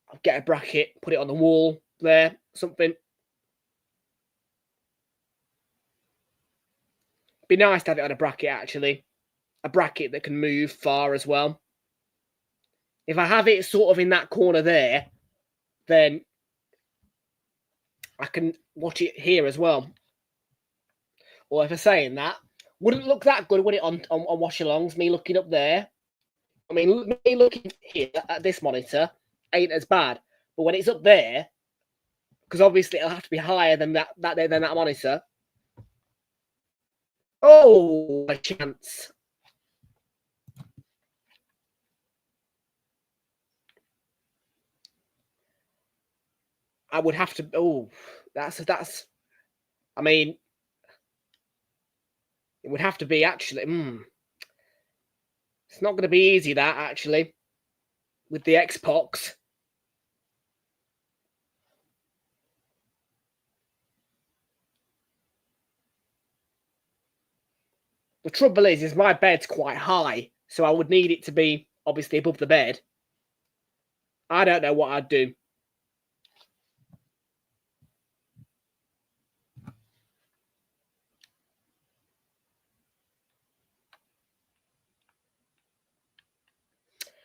I'll get a bracket, put it on the wall there, something. Be nice to have it on a bracket, actually. A bracket that can move far as well. If I have it sort of in that corner there, then I can watch it here as well. Or if I'm saying that, wouldn't look that good, would it, on watch-alongs, me looking up there? I mean, me looking here at this monitor ain't as bad. But when it's up there, because obviously it'll have to be higher than that monitor. Oh, a chance. I would have to. Oh, that's. I mean, it would have to be actually. It's not going to be easy, that, actually, with the Xbox. The trouble is my bed's quite high, so I would need it to be, obviously, above the bed. I don't know what I'd do.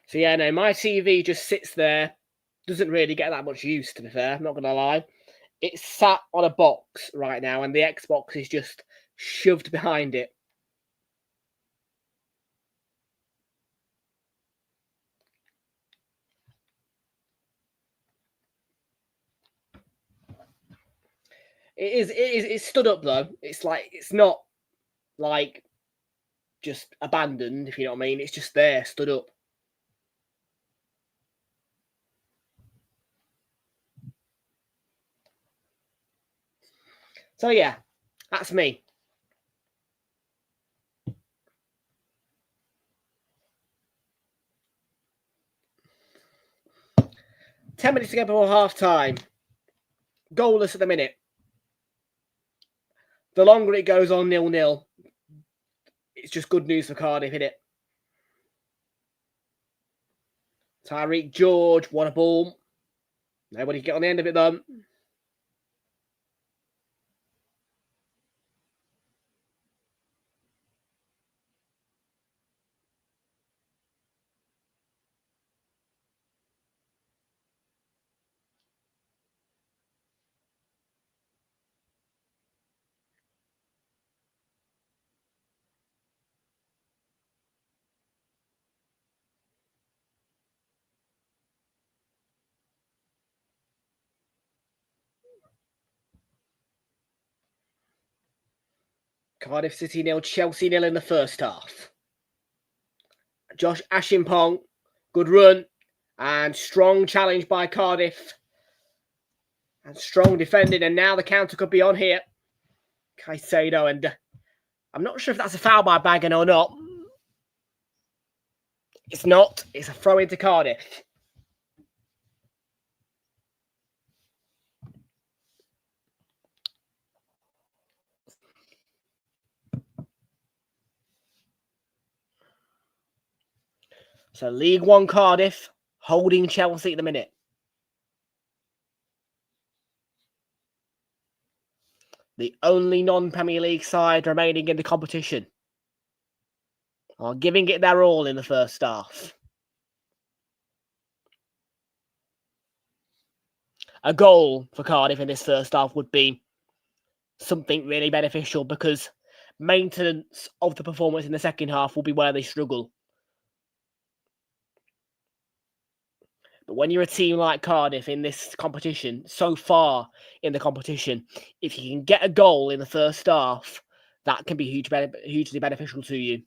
So, yeah, no, my TV just sits there doesn't really get that much use, to be fair. I'm not going to lie. It's sat on a box right now, and the Xbox is just shoved behind it. It's stood up though. It's not like just abandoned, if you know what I mean. It's just there, stood up. So yeah, that's me. Ten minutes to go before half time. Goalless at the minute. The longer it goes on 0-0, it's just good news for Cardiff, isn't it? Tyreek George won a ball. Nobody get on the end of it though. Cardiff City 0, Chelsea 0 in the first half. Josh Ashimpong, good run, and strong challenge by Cardiff. And strong defending, and now the counter could be on here. Caicedo, and I'm not sure if that's a foul by Bagan or not. It's not. It's a throw into Cardiff. So League One Cardiff holding Chelsea at the minute. The only non-Premier League side remaining in the competition are giving it their all in the first half. A goal for Cardiff in this first half would be something really beneficial, because maintenance of the performance in the second half will be where they struggle. But when you're a team like Cardiff in this competition, so far in the competition, if you can get a goal in the first half, that can be hugely beneficial to you.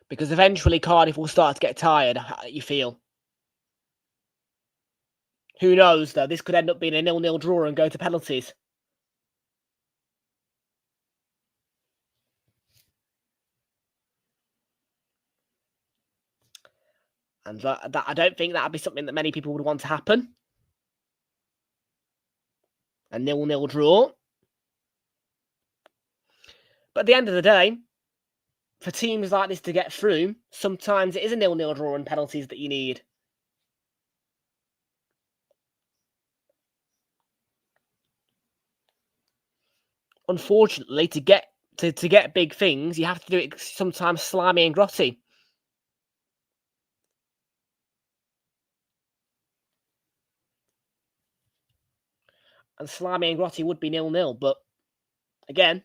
Because eventually Cardiff will start to get tired, you feel. Who knows, though? This could end up being a 0-0 draw and go to penalties. And that I don't think that would be something that many people would want to happen. A 0-0 draw. But at the end of the day, for teams like this to get through, sometimes it is a 0-0 draw and penalties that you need. Unfortunately, to get big things, you have to do it sometimes slimy and grotty. And slimy and grotty would be 0-0, but again,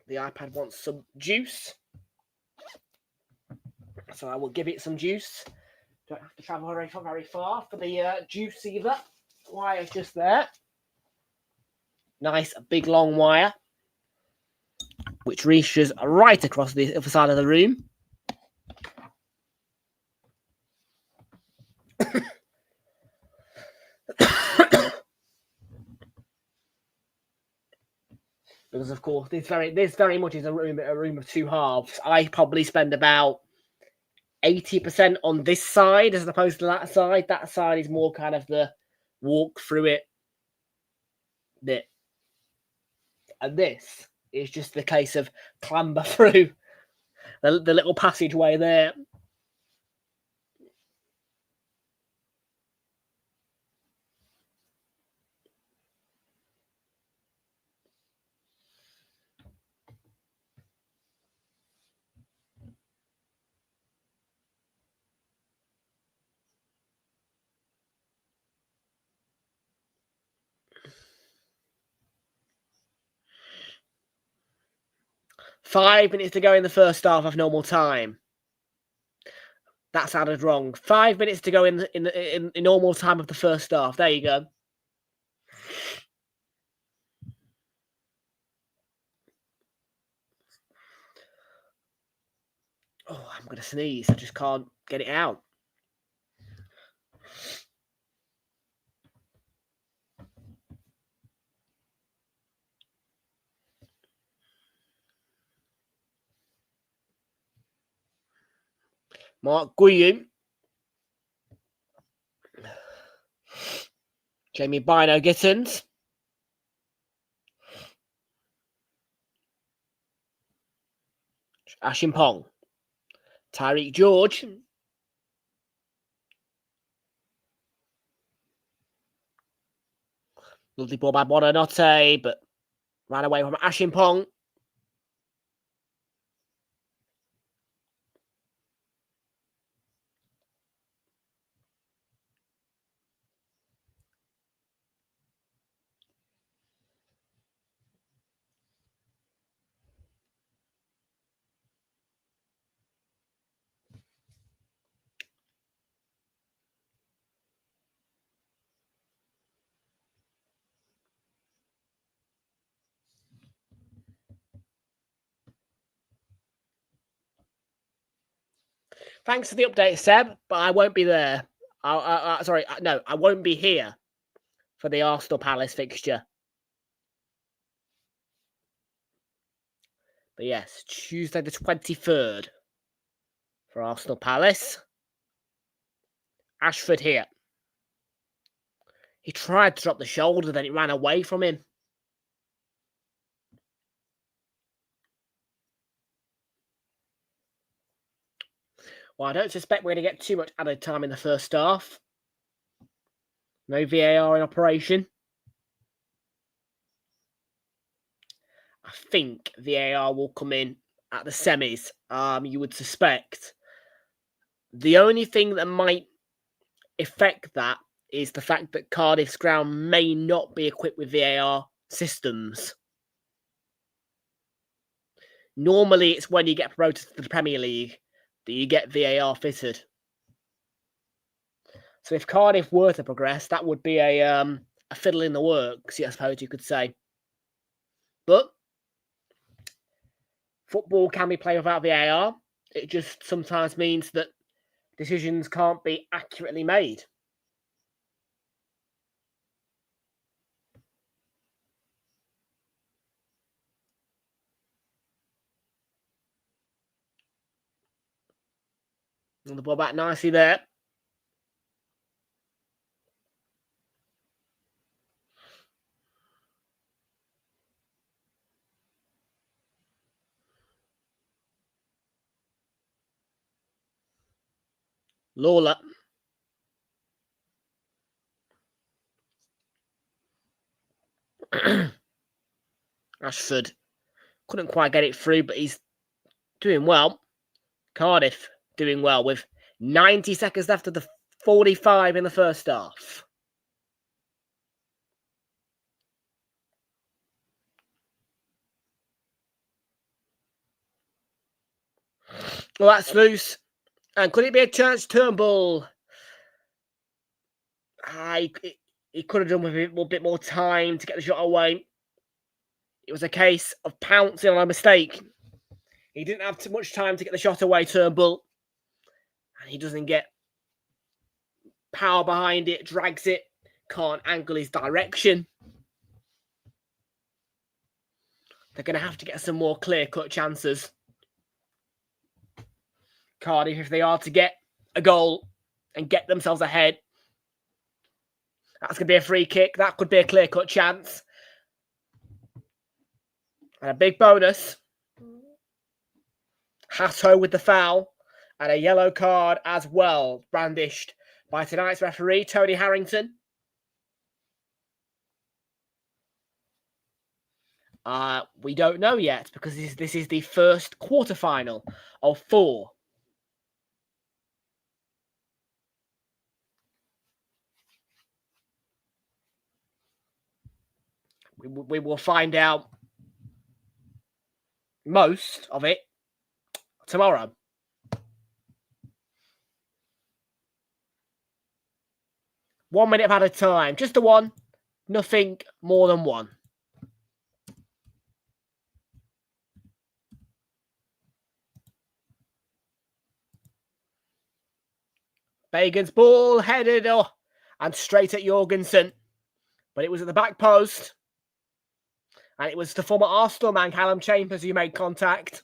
the iPad wants some juice, so I will give it some juice. Don't have to travel very far for the juice either. Wire's just there. Nice big long wire, which reaches right across the other side of the room. Because of course this very much is a room of two halves. I probably spend about 80% on this side as opposed to that side. That side is more kind of the walk through it bit. And this is just the case of clamber through the little passageway there. Five minutes to go in the first half of normal time. That's added wrong. 5 minutes to go in normal time of the first half. There you go. Oh, I'm going to sneeze. I just can't get it out. Mark Guillen. Jamie Bino Gittins. Ashimpong. Tyreek George. Lovely ball by Bonanotte, but ran away from Ashimpong. Thanks for the update, Seb, but I won't be there. I won't be here for the Arsenal Palace fixture. But yes, Tuesday the 23rd for Arsenal Palace. Ashford here. He tried to drop the shoulder, then it ran away from him. Well, I don't suspect we're going to get too much added time in the first half. No VAR in operation. I think VAR will come in at the semis, you would suspect. The only thing that might affect that is the fact that Cardiff's ground may not be equipped with VAR systems. Normally, it's when you get promoted to the Premier League that you get VAR fitted. So if Cardiff were to progress, that would be a fiddle in the works, I suppose you could say. But football can be played without VAR. It just sometimes means that decisions can't be accurately made. And the ball back nicely there. Lawler. Ashford couldn't quite get it through, but he's doing well. Cardiff doing well with 90 seconds left of the 45 in the first half. Well, that's loose. And could it be a chance, Turnbull? He could have done with a little bit more time to get the shot away. It was a case of pouncing on a mistake. He didn't have too much time to get the shot away, Turnbull. And he doesn't get power behind it, drags it, can't angle his direction. They're going to have to get some more clear-cut chances. Cardiff, if they are to get a goal and get themselves ahead, that's going to be a free kick. That could be a clear-cut chance. And a big bonus. Hatto with the foul. And a yellow card as well, brandished by tonight's referee, Tony Harrington. We don't know yet because this is the first quarterfinal of 4. We will find out most of it tomorrow. One minute at a time. Just the one. Nothing more than one. Bagan's ball headed and straight at Jorgensen. But it was at the back post. And it was the former Arsenal man, Callum Chambers, who made contact.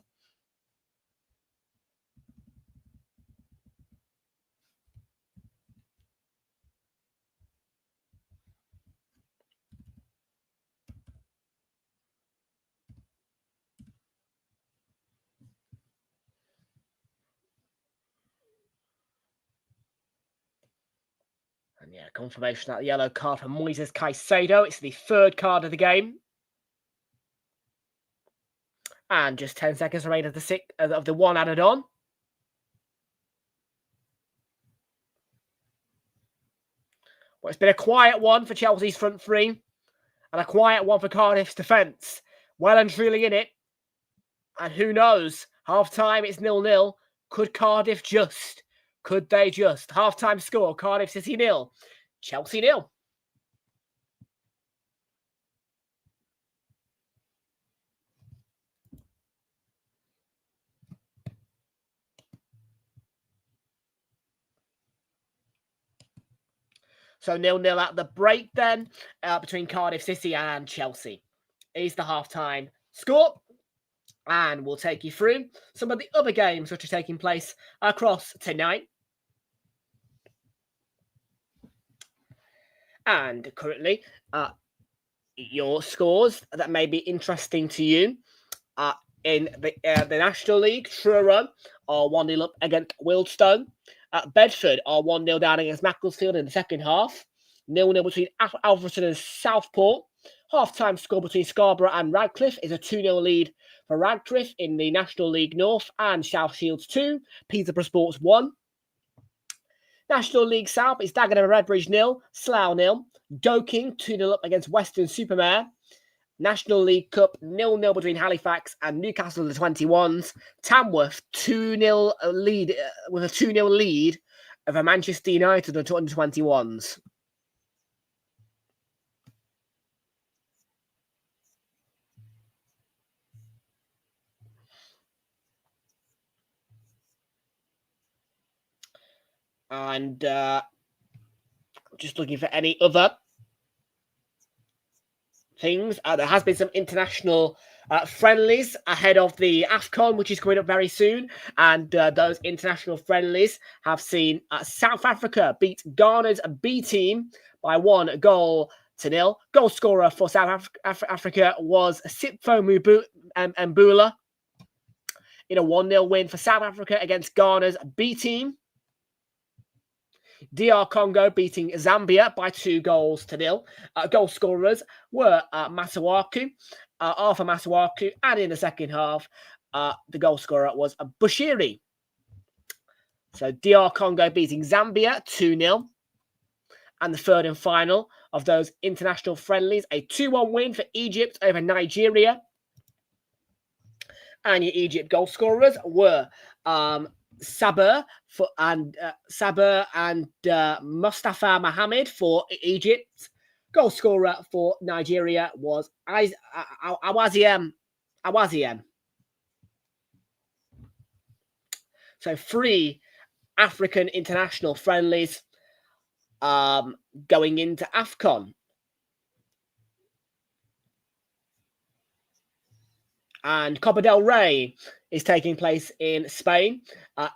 And yeah, confirmation that the yellow card for Moises Caicedo. It's the 3rd card of the game. And just 10 seconds remain of the one added on. Well, it's been a quiet one for Chelsea's front three. And a quiet one for Cardiff's defence. Well and truly in it. And who knows? Half-time, it's 0-0. Could Cardiff just? Could they just? Half-time score, Cardiff City 0. Chelsea 0. So 0-0 at the break then between Cardiff City and Chelsea. Is the half-time score. And we'll take you through some of the other games which are taking place across tonight. And currently, your scores that may be interesting to you. In the National League, Truro are 1-0 up against Wealdstone. Bedford are 1-0 down against Macclesfield in the second half. 0-0 between Alfreton and Southport. Half-time score between Scarborough and Radcliffe is a 2-0 lead for Radcliffe in the National League North, and South Shields 2, Peterborough Sports 1. National League South is Dagenham and Redbridge 0, Slough 0. Dorking 2-0 up against Western-super-Mare. National League Cup 0-0 between Halifax and Newcastle the 21s. Tamworth 2-0 lead with a 2-0 lead over Manchester United the 21s. And just looking for any other things. There has been some international friendlies ahead of the AFCON, which is coming up very soon. And those international friendlies have seen South Africa beat Ghana's B team by 1-0. Goal scorer for South Africa was Sipho Mbula in a 1-0 win for South Africa against Ghana's B team. DR Congo beating Zambia by 2-0. Goal scorers were Arthur Masuaku, and in the second half, the goal scorer was Bushiri. So DR Congo beating Zambia 2-0. And the third and final of those international friendlies, a 2-1 win for Egypt over Nigeria. And your Egypt goal scorers were Saber and Mustafa Mohammed for Egypt. Goal scorer for Nigeria was Awaziem. So 3 African international friendlies going into AFCON. And Copa del Rey is taking place in Spain.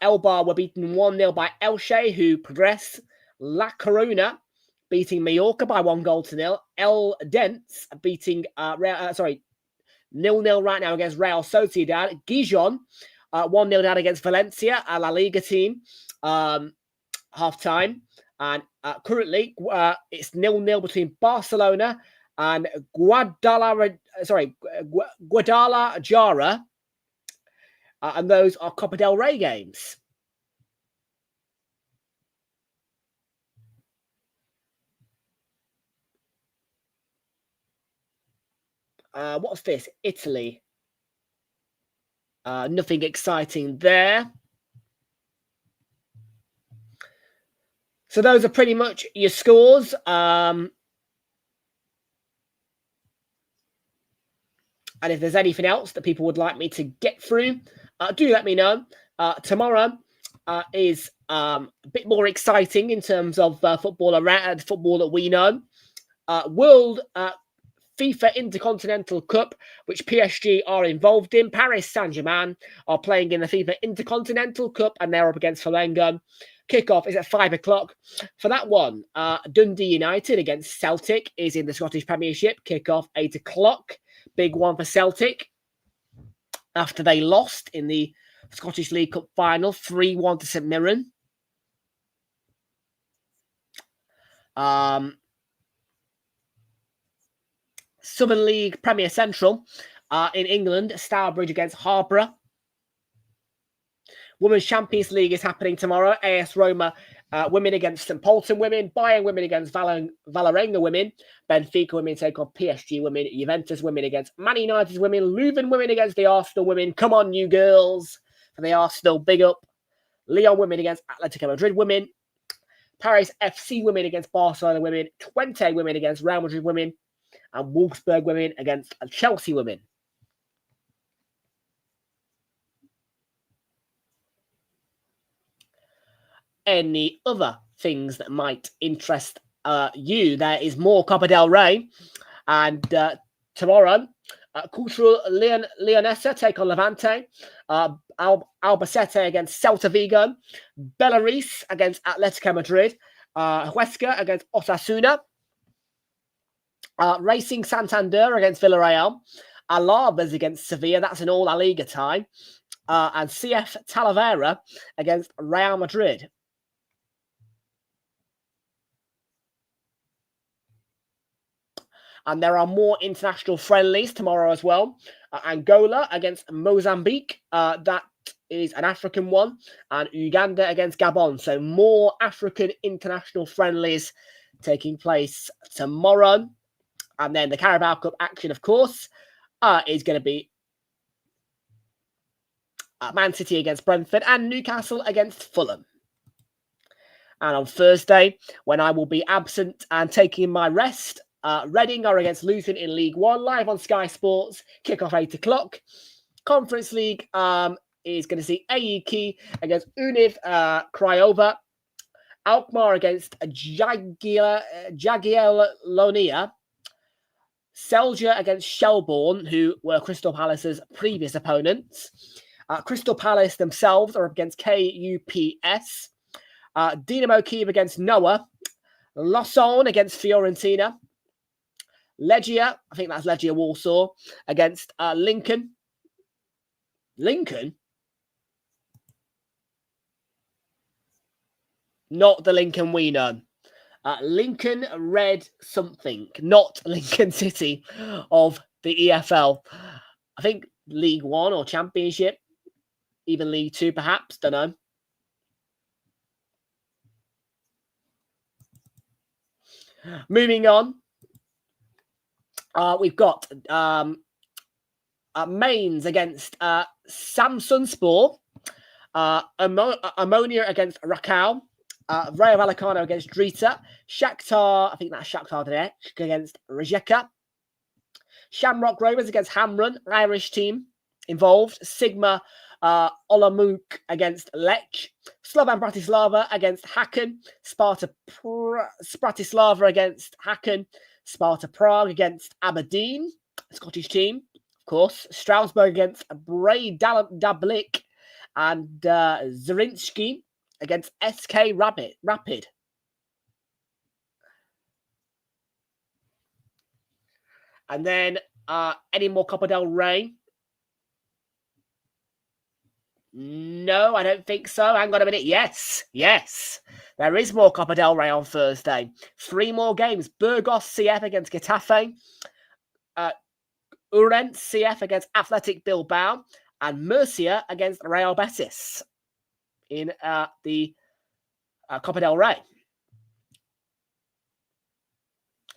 Elbar were beaten 1-0 by Elche, who progress. La Corona beating Mallorca by 1-0. El Dents beating 0-0 right now against Real Sociedad. Gijon, 1-0 down against Valencia, a La Liga team, half-time. And currently, it's 0-0 between Barcelona and Guadalajara. And those are Copa del Rey games. What's this? Italy. Nothing exciting there. So those are pretty much your scores. And if there's anything else that people would like me to get through, do let me know. Tomorrow is a bit more exciting in terms of football that we know. World FIFA Intercontinental Cup, which PSG are involved in. Paris Saint-Germain are playing in the FIFA Intercontinental Cup, and they're up against Flamengo. Kickoff is at 5 o'clock. For that one, Dundee United against Celtic is in the Scottish Premiership. Kickoff 8 o'clock. Big one for Celtic after they lost in the Scottish League Cup final 3-1 to St Mirren. Southern League Premier Central in England, Stourbridge against Harborough. Women's Champions League is happening tomorrow. AS Roma women against St Polten women. Bayern women against Valerenga women. Benfica women take on PSG women. Juventus women against Man United women. Leuven women against the Arsenal women. Come on, you girls. For the Arsenal, big up. Lyon women against Atletico Madrid women. Paris FC women against Barcelona women. Twente women against Real Madrid women. And Wolfsburg women against Chelsea women. Any other things that might interest you? There is more Copa del Rey. And tomorrow, Cultural Leonesa take on Levante. Albacete against Celta Vigo. Belarus against Atletico Madrid. Huesca against Osasuna. Racing Santander against Villarreal. Alaves against Sevilla. That's an all La Liga tie. And CF Talavera against Real Madrid. And there are more international friendlies tomorrow as well. Angola against Mozambique. That is an African one. And Uganda against Gabon. So more African international friendlies taking place tomorrow. And then the Carabao Cup action, of course, is going to be Man City against Brentford and Newcastle against Fulham. And on Thursday, when I will be absent and taking my rest, Reading are against Luton in League One, live on Sky Sports, kickoff 8 o'clock. Conference League is going to see AEK against Univ Craiova. Alkmaar against Jagiellonia. Celje against Shelbourne, who were Crystal Palace's previous opponents. Crystal Palace themselves are up against KUPS. Dinamo Kiev against Noah. Lausanne against Fiorentina. Legia, I think that's Legia Warsaw, against Lincoln. Lincoln? Not the Lincoln we know. Lincoln Red something, not Lincoln City of the EFL. I think League One or Championship, even League Two perhaps, don't know. Moving on, we've got Mainz against Samsunspor, Ammonia against Rakow, Rayo Vallecano against Drita, Shakhtar, I think that's Shakhtar Donetsk against Rijeka, Shamrock Rovers against Hamrun, Irish team involved, Sigma Olomouc against Lech, Slovan Bratislava against Haken, Sparta Bratislava against Haken, Sparta Prague against Aberdeen, Scottish team, of course, Strasbourg against Breidablik, and Zrinski against SK Rapid. And then any more Copa del Rey? No, I don't think so. Hang on a minute. Yes. There is more Copa del Rey on Thursday. 3 more games. Burgos CF against Getafe. Urent CF against Athletic Bilbao. And Murcia against Real Betis in the Copa del Rey.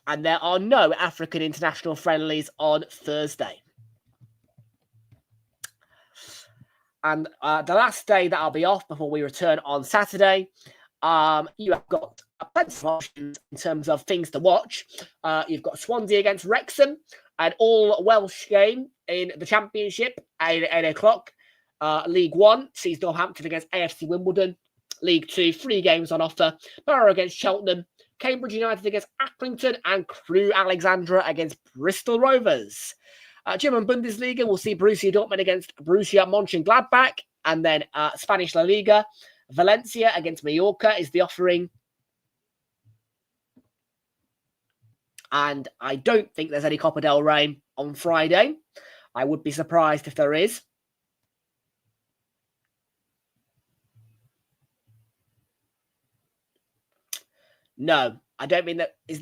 And there are no African international friendlies on Thursday. And the last day that I'll be off before we return on Saturday, you have got plenty of options in terms of things to watch. You've got Swansea against Wrexham, an all-Welsh game in the Championship at 8 o'clock. League 1 sees Northampton against AFC Wimbledon. League 2, 3 games on offer. Borough against Cheltenham, Cambridge United against Accrington, and Crewe Alexandra against Bristol Rovers. German Bundesliga will see Borussia Dortmund against Borussia Mönchengladbach, and then Spanish La Liga, Valencia against Mallorca is the offering. And I don't think there's any Copa del Rey on Friday. I would be surprised if there is. No, I don't mean that. Is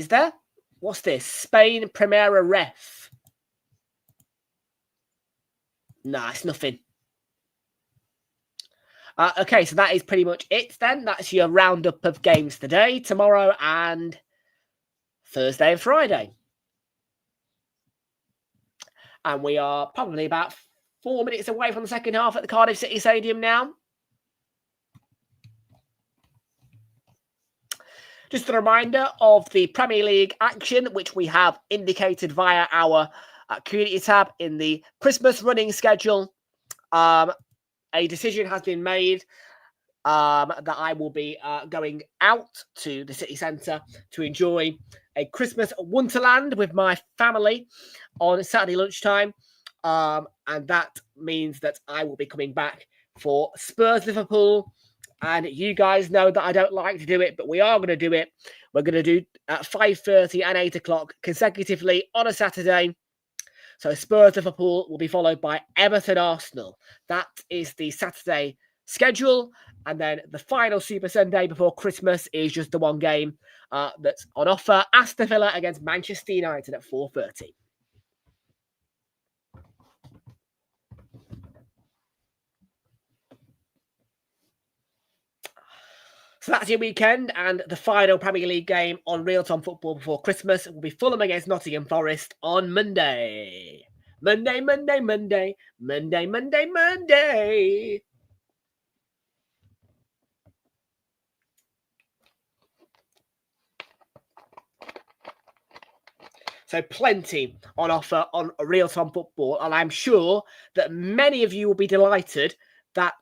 there? What's this? Spain Primera Ref. Nah, it's nothing. Okay, so that is pretty much it then. That's your roundup of games today, tomorrow, and Thursday and Friday. And we are probably about 4 minutes away from the second half at the Cardiff City Stadium now. Just a reminder of the Premier League action, which we have indicated via our community tab in the Christmas running schedule. A decision has been made that I will be going out to the city centre to enjoy a Christmas wonderland with my family on Saturday lunchtime. And that means that I will be coming back for Spurs Liverpool. And you guys know that I don't like to do it, but we are going to do it. We're going to do at 5:30 and 8 o'clock consecutively on a Saturday. So Spurs Liverpool will be followed by Everton Arsenal. That is the Saturday schedule. And then the final Super Sunday before Christmas is just the one game that's on offer. Aston Villa against Manchester United at 4:30. So that's your weekend, and the final Premier League game on Realltom Football before Christmas will be Fulham against Nottingham Forest on Monday. Monday. So plenty on offer on Realltom Football, and I'm sure that many of you will be delighted that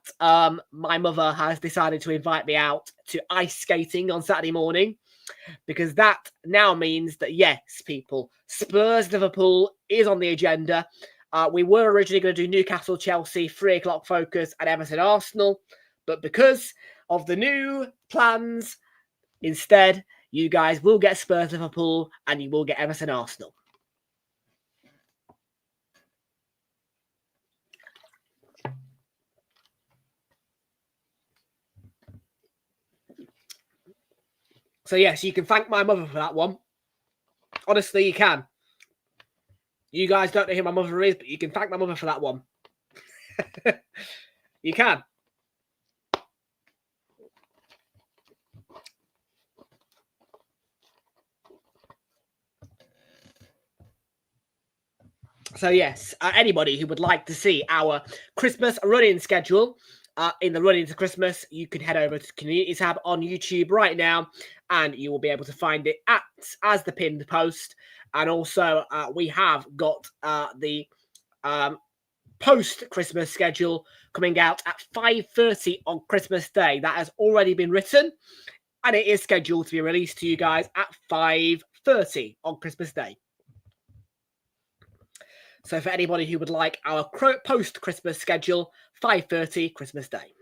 my mother has decided to invite me out to ice skating on Saturday morning, because that now means that, yes, people, Spurs Liverpool is on the agenda. We were originally going to do Newcastle Chelsea, 3 o'clock focus, and Everton Arsenal, but because of the new plans, instead, you guys will get Spurs Liverpool and you will get Everton Arsenal. So, yes, you can thank my mother for that one. Honestly, you can. You guys don't know who my mother is, but you can thank my mother for that one. You can. So, yes, anybody who would like to see our Christmas running schedule in the run into Christmas, you can head over to the Community tab on YouTube right now, and you will be able to find it as the pinned post. And also, we have got the post-Christmas schedule coming out at 5:30 on Christmas Day. That has already been written, and it is scheduled to be released to you guys at 5:30 on Christmas Day. So for anybody who would like our post-Christmas schedule, 5:30 Christmas Day.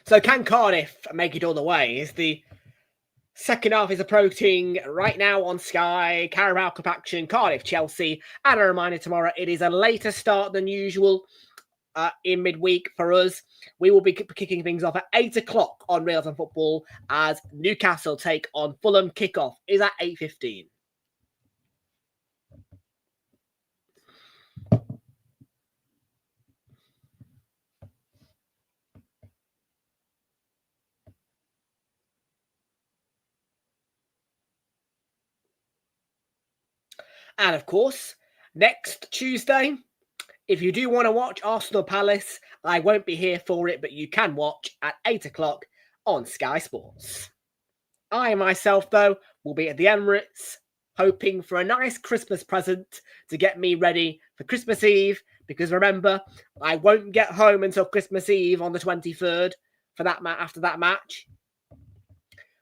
So can Cardiff make it all the way? Is the second half is approaching right now on Sky. Carabao Cup action, Cardiff, Chelsea. And a reminder tomorrow, it is a later start than usual in midweek for us. We will be kicking things off at 8 o'clock on Realltom Football as Newcastle take on Fulham. Kickoff is at 8:15. And of course, next Tuesday, if you do want to watch Arsenal Palace, I won't be here for it, but you can watch at 8 o'clock on Sky Sports. I myself, though, will be at the Emirates, hoping for a nice Christmas present to get me ready for Christmas Eve, because remember, I won't get home until Christmas Eve on the 23rd for that after that match.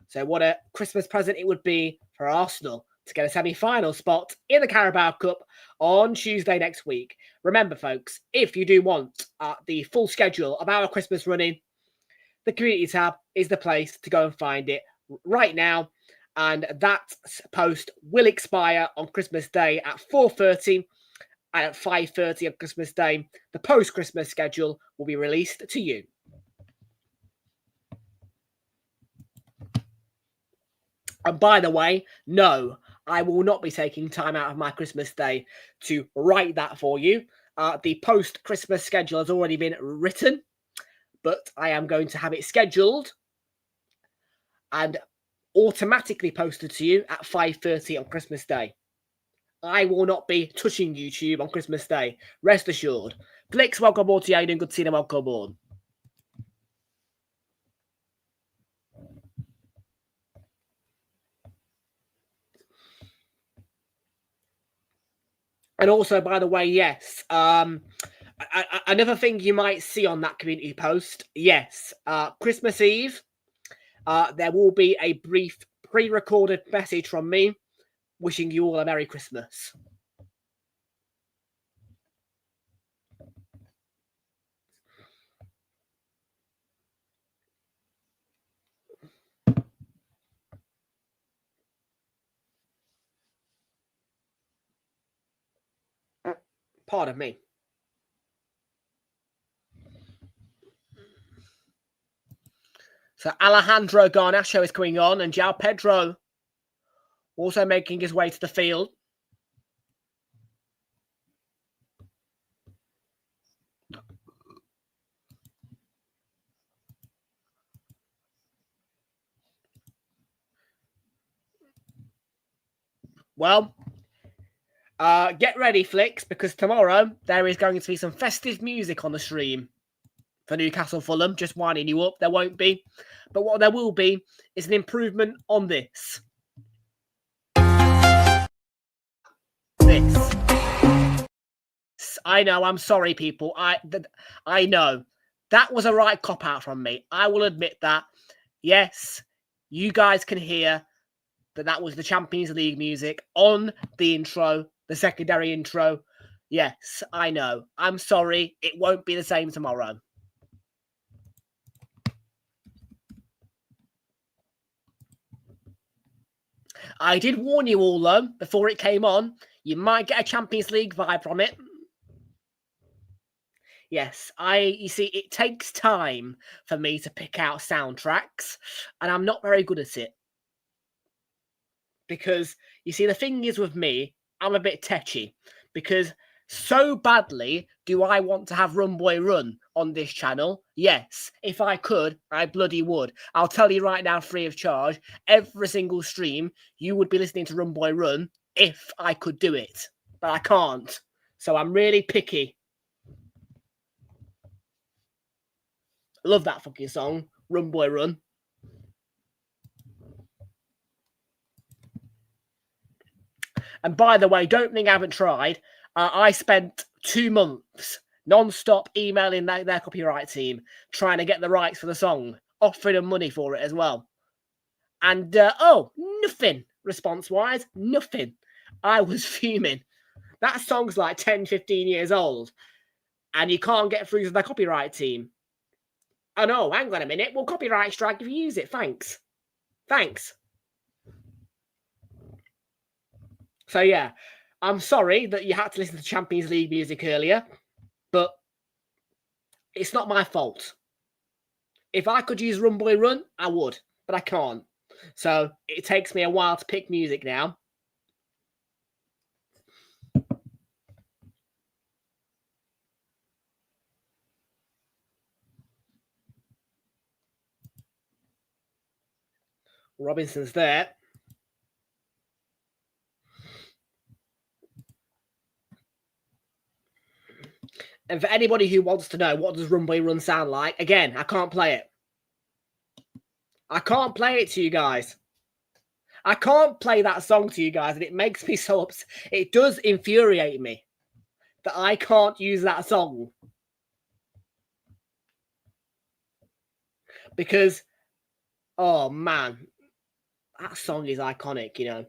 So what a Christmas present it would be for Arsenal to get a semi-final spot in the Carabao Cup on Tuesday next week. Remember, folks, if you do want the full schedule of our Christmas running, the community tab is the place to go and find it right now. And that post will expire on Christmas Day at 4:30 and at 5:30 on Christmas Day. The post-Christmas schedule will be released to you. And by the way, no, I will not be taking time out of my Christmas Day to write that for you. The post-Christmas schedule has already been written, but I am going to have it scheduled and automatically posted to you at 5:30 on Christmas Day. I will not be touching YouTube on Christmas Day. Rest assured. Flix, welcome aboard to you. How you doing? Good to see you. Welcome aboard. And also, by the way, yes, another thing you might see on that community post, yes, Christmas Eve, there will be a brief pre-recorded message from me wishing you all a Merry Christmas. Pardon me. So Alejandro Garnacho is coming on, and João Pedro also making his way to the field. Well, get ready, Flix, because tomorrow there is going to be some festive music on the stream for Newcastle Fulham, just winding you up. There won't be. But what there will be is an improvement on this. This. I know, I'm sorry, people. I know. That was a right cop-out from me. I will admit that. Yes, you guys can hear that was the Champions League music on the intro, the secondary intro. Yes, I know. I'm sorry. It won't be the same tomorrow. I did warn you all, though, before it came on. You might get a Champions League vibe from it. Yes, you see, it takes time for me to pick out soundtracks, and I'm not very good at it. Because, you see, the thing is with me, I'm a bit tetchy. Because so badly do I want to have Run Boy Run on this channel. Yes, if I could, I bloody would. I'll tell you right now, free of charge, every single stream, you would be listening to Run Boy Run if I could do it. But I can't. So I'm really picky. I love that fucking song, Run Boy Run. And by the way, don't think I haven't tried. I spent 2 months non-stop emailing their copyright team, trying to get the rights for the song, offering them money for it as well. And, nothing, response-wise, nothing. I was fuming. That song's like 10, 15 years old, and you can't get through to the copyright team. Oh, no, hang on a minute. We'll copyright strike if you use it. Thanks. Thanks. So, yeah, I'm sorry that you had to listen to Champions League music earlier, but it's not my fault. If I could use Run Boy Run, I would, but I can't. So it takes me a while to pick music now. Robinson's there. And for anybody who wants to know what does Run Boy Run sound like, again, I can't play it. I can't play it to you guys. I can't play that song to you guys, and it makes me so upset. It does infuriate me that I can't use that song. Because, oh man, that song is iconic, you know.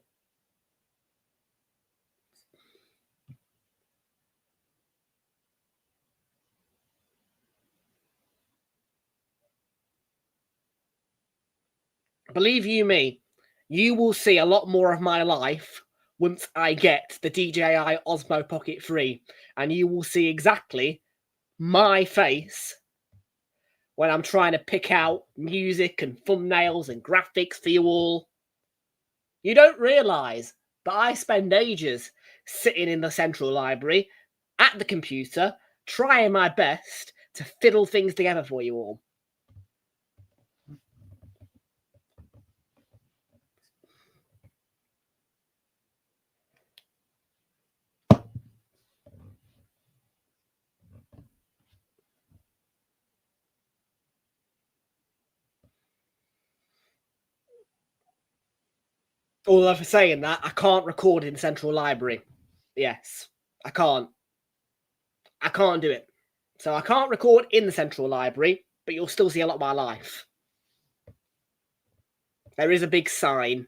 Believe you me, you will see a lot more of my life once I get the DJI Osmo Pocket 3, and you will see exactly my face when I'm trying to pick out music and thumbnails and graphics for you all. You don't realise that I spend ages sitting in the central library at the computer, trying my best to fiddle things together for you all. Although for saying that, I can't record in the central library. Yes, I can't. I can't do it. So I can't record in the central library, but you'll still see a lot of my life. There is a big sign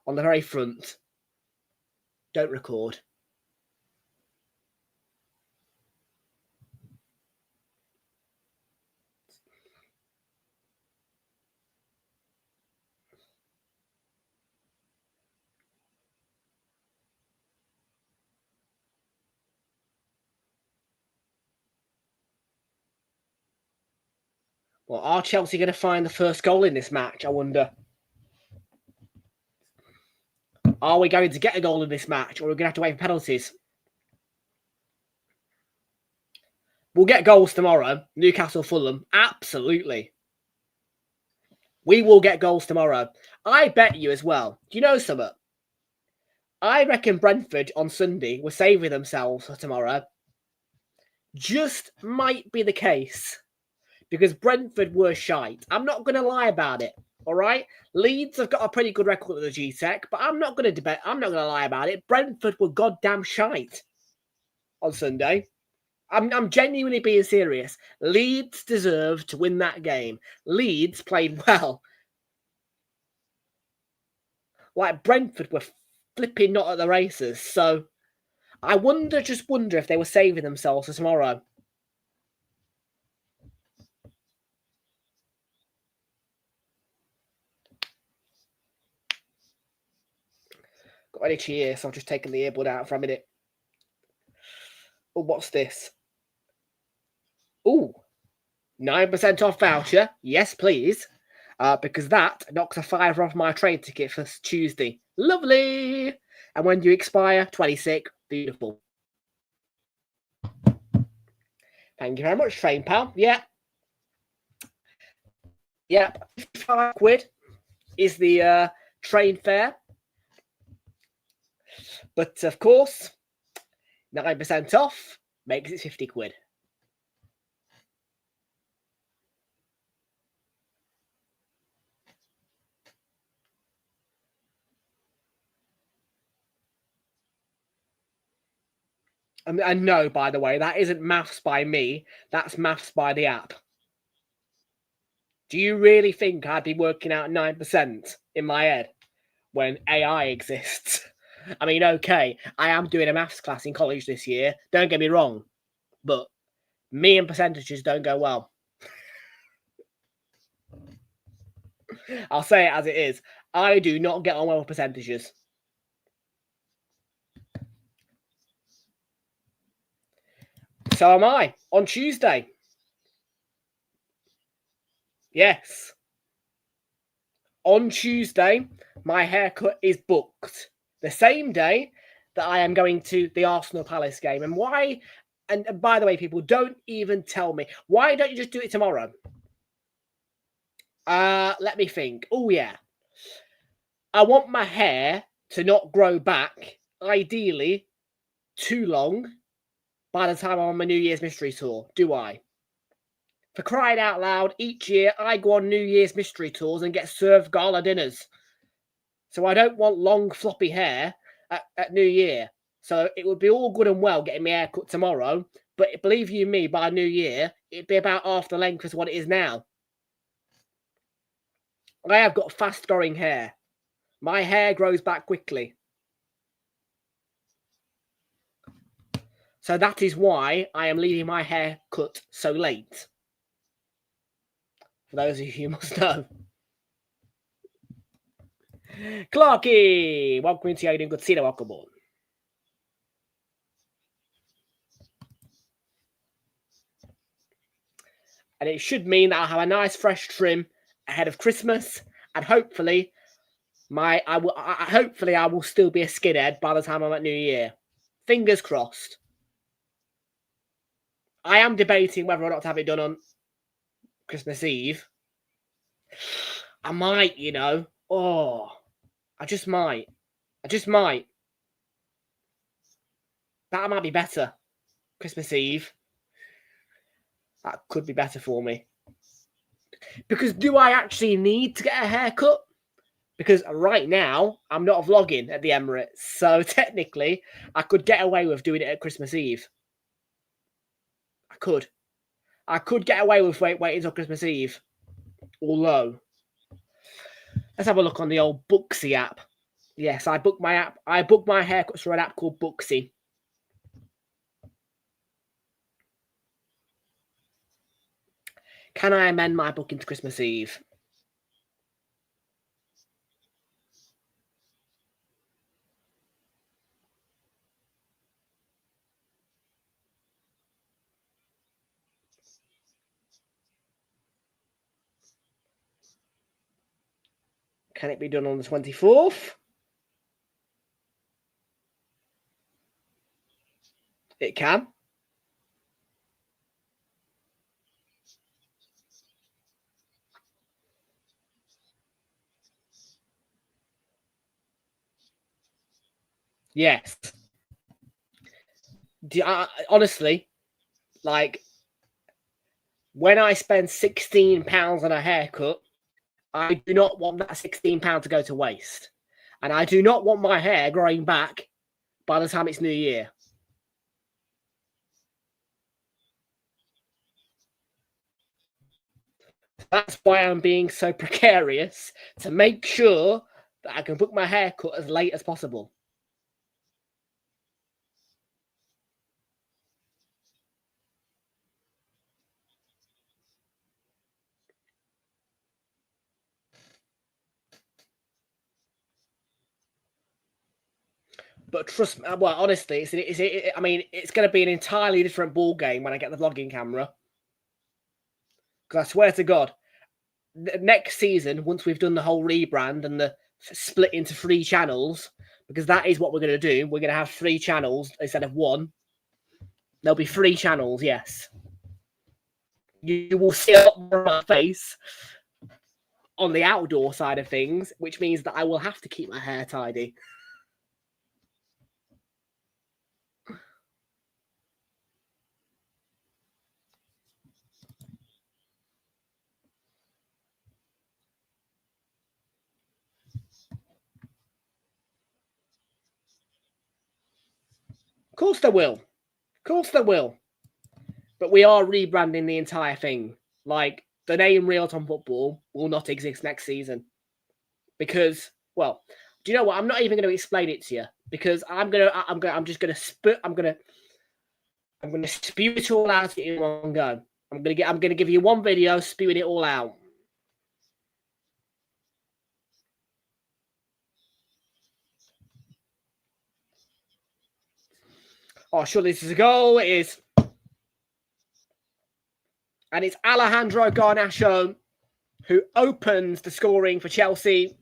on the very front. Don't record. Well, are Chelsea going to find the first goal in this match, I wonder? Are we going to get a goal in this match, or are we going to have to wait for penalties? We'll get goals tomorrow. Newcastle, Fulham. Absolutely. We will get goals tomorrow. I bet you as well. Do you know something? I reckon Brentford on Sunday were saving themselves for tomorrow. Just might be the case. Because Brentford were shite. I'm not going to lie about it. All right? Leeds have got a pretty good record at the GTEC, but I'm not going to lie about it. Brentford were goddamn shite on Sunday. I'm genuinely being serious. Leeds deserved to win that game. Leeds played well. Like, Brentford were flipping not at the races. So I just wonder if they were saving themselves for tomorrow. Got an itchy ear, so I've just taken the earbud out for a minute. Oh, what's this? Ooh, 9% off voucher. Yes, please. Because that knocks a £5 off my train ticket for Tuesday. Lovely. And when do you expire? 26. Beautiful. Thank you very much, train pal. Yeah. Yep. 55 quid is the train fare. But of course, 9% off makes it 50 quid. And no, by the way, that isn't maths by me. That's maths by the app. Do you really think I'd be working out 9% in my head when AI exists? I mean, okay, I am doing a maths class in college this year. Don't get me wrong. But me and percentages don't go well. I'll say it as it is. I do not get on well with percentages. So am I on Tuesday. Yes. On Tuesday, my haircut is booked. The same day that I am going to the Arsenal Palace game. And why? And by the way, people, don't even tell me. Why don't you just do it tomorrow? Let me think. Oh, yeah. I want my hair to not grow back, ideally, too long by the time I'm on my New Year's mystery tour, do I? For crying out loud, each year I go on New Year's mystery tours and get served gala dinners. So I don't want long, floppy hair at New Year. So it would be all good and well getting my hair cut tomorrow, but believe you me, by New Year, it'd be about half the length as what it is now. I have got fast-growing hair. My hair grows back quickly. So that is why I am leaving my hair cut so late. For those of you who must know. Clarky, welcome into you. Good to see you. Welcome on. And it should mean that I'll have a nice fresh trim ahead of Christmas, and hopefully, I will still be a skinhead by the time I'm at New Year. Fingers crossed. I am debating whether or not to have it done on Christmas Eve. I might, you know. Oh, I just might. That might be better. Christmas Eve. That could be better for me. Because do I actually need to get a haircut? Because right now, I'm not vlogging at the Emirates. So technically, I could get away with doing it at Christmas Eve. I could get away with waiting until Christmas Eve. Although, let's have a look on the old Booksy app. Yes, I booked my haircuts through an app called Booksy. Can I amend my booking to Christmas Eve? Can it be done on the 24th? It can. Yes. Honestly, like, when I spend £16 on a haircut, I do not want that £16 to go to waste. And I do not want my hair growing back by the time it's New Year. That's why I'm being so precarious, to make sure that I can book my haircut as late as possible. But trust me, well, honestly, it's going to be an entirely different ball game when I get the vlogging camera. Because I swear to God, next season, once we've done the whole rebrand and the split into 3 channels, because that is what we're going to do. We're going to have 3 channels instead of 1. There'll be 3 channels, yes. You will see a lot more of my face on the outdoor side of things, which means that I will have to keep my hair tidy. Of course there will. Of course there will. But we are rebranding the entire thing. Like, the name Realltom Football will not exist next season. Because, well, do you know what? I'm not even going to explain it to you. Because I'm just going to spew it all out in one go. I'm going to give you one video spewing it all out. Oh, surely this is a goal. It is. And it's Alejandro Garnacho who opens the scoring for Chelsea.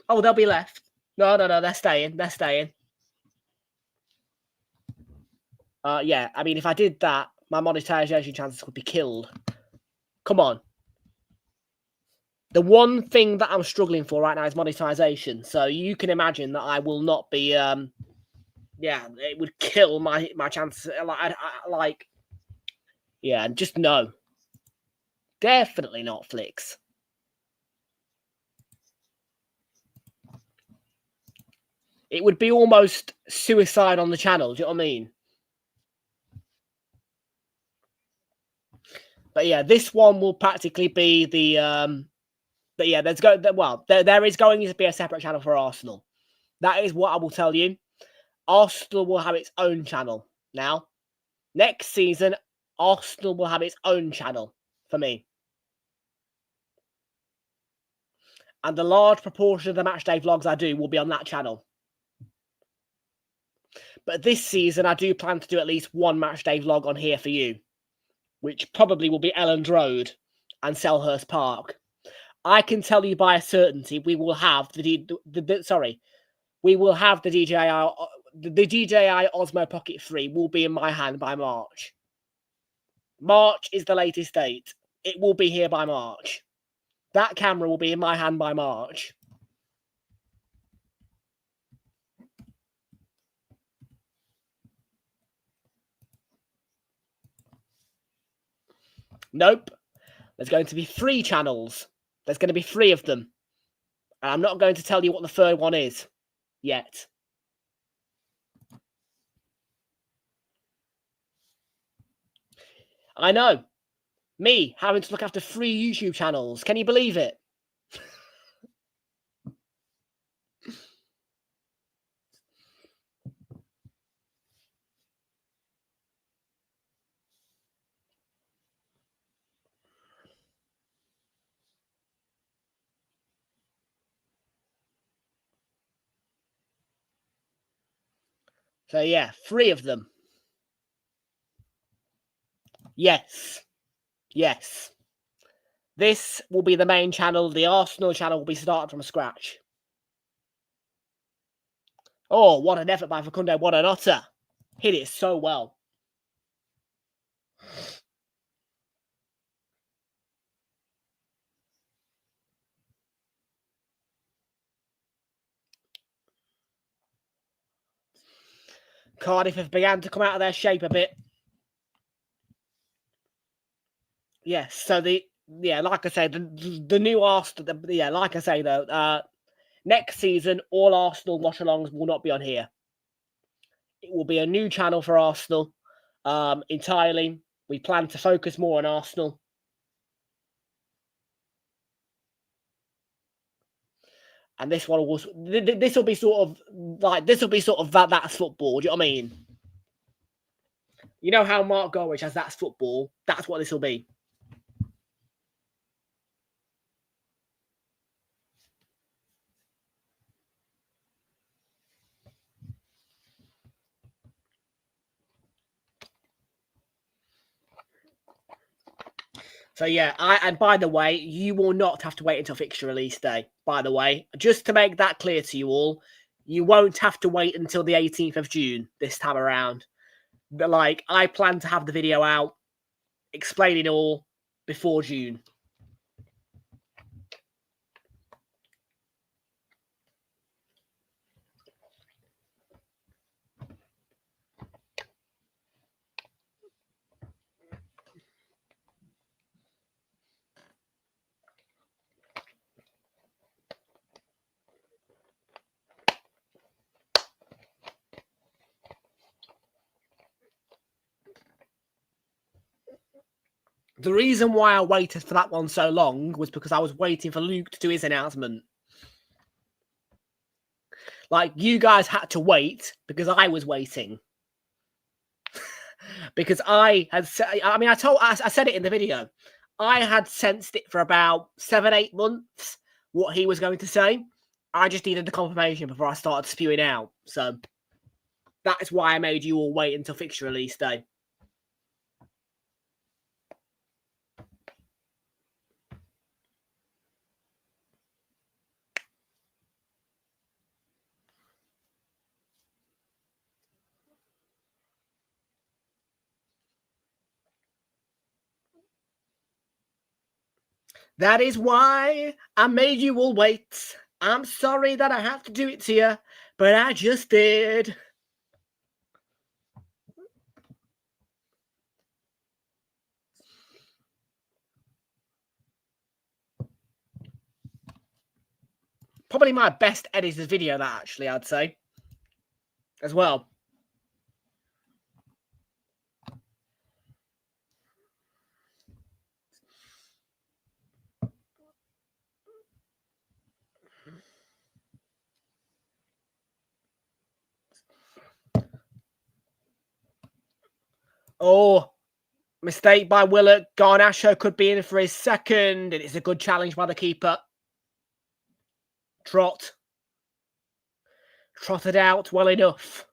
Oh, they'll be left. No, they're staying. They're staying. Yeah, I mean, if I did that, my monetization chances would be killed. Come on. The one thing that I'm struggling for right now is monetization. So you can imagine that I will not be... yeah, it would kill my chances. Yeah, just no. Definitely not Flicks. It would be almost suicide on the channel. Do you know what I mean? But yeah, this one will practically be the... But yeah, there is going to be a separate channel for Arsenal. That is what I will tell you. Arsenal will have its own channel. Now, next season, Arsenal will have its own channel for me. And the large proportion of the matchday vlogs I do will be on that channel. But this season, I do plan to do at least one matchday vlog on here for you, which probably will be Elland Road and Selhurst Park. I can tell you by a certainty we will have the DJI Osmo Pocket 3 will be in my hand by March. March is the latest date. It will be here by March. That camera will be in my hand by March. Nope. There's going to be 3 channels. There's going to be 3 of them. And I'm not going to tell you what the third one is yet. I know. Me having to look after 3 YouTube channels. Can you believe it? So yeah, 3 of them. Yes. Yes. This will be the main channel. The Arsenal channel will be started from scratch. Oh, what an effort by Facundo. What an otter. Hit it so well. Cardiff have begun to come out of their shape a bit. Yes, so like I say, the new Arsenal, like I say though, next season, all Arsenal watch-alongs will not be on here. It will be a new channel for Arsenal entirely. We plan to focus more on Arsenal. And this one will be sort of that's football. Do you know what I mean? You know how Mark Gorwich has that's football? That's what this will be. So yeah, and by the way, you will not have to wait until fixture release day. By the way, just to make that clear to you all, you won't have to wait until the 18th of June this time around. But like, I plan to have the video out explaining all before June. The reason why I waited for that one so long was because I was waiting for Luke to do his announcement. Like, you guys had to wait because I was waiting. Because I said it in the video. I had sensed it for about 7-8 months, what he was going to say. I just needed the confirmation before I started spewing out. So, That is why I made you all wait until fixture release day. That is why I made you all wait. I'm sorry that I have to do it to you, but I just did. Probably my best edited video, that actually, I'd say, as well. Oh, mistake by Willock. Garnacho could be in for his second, and it's a good challenge by the keeper. Trotted out well enough.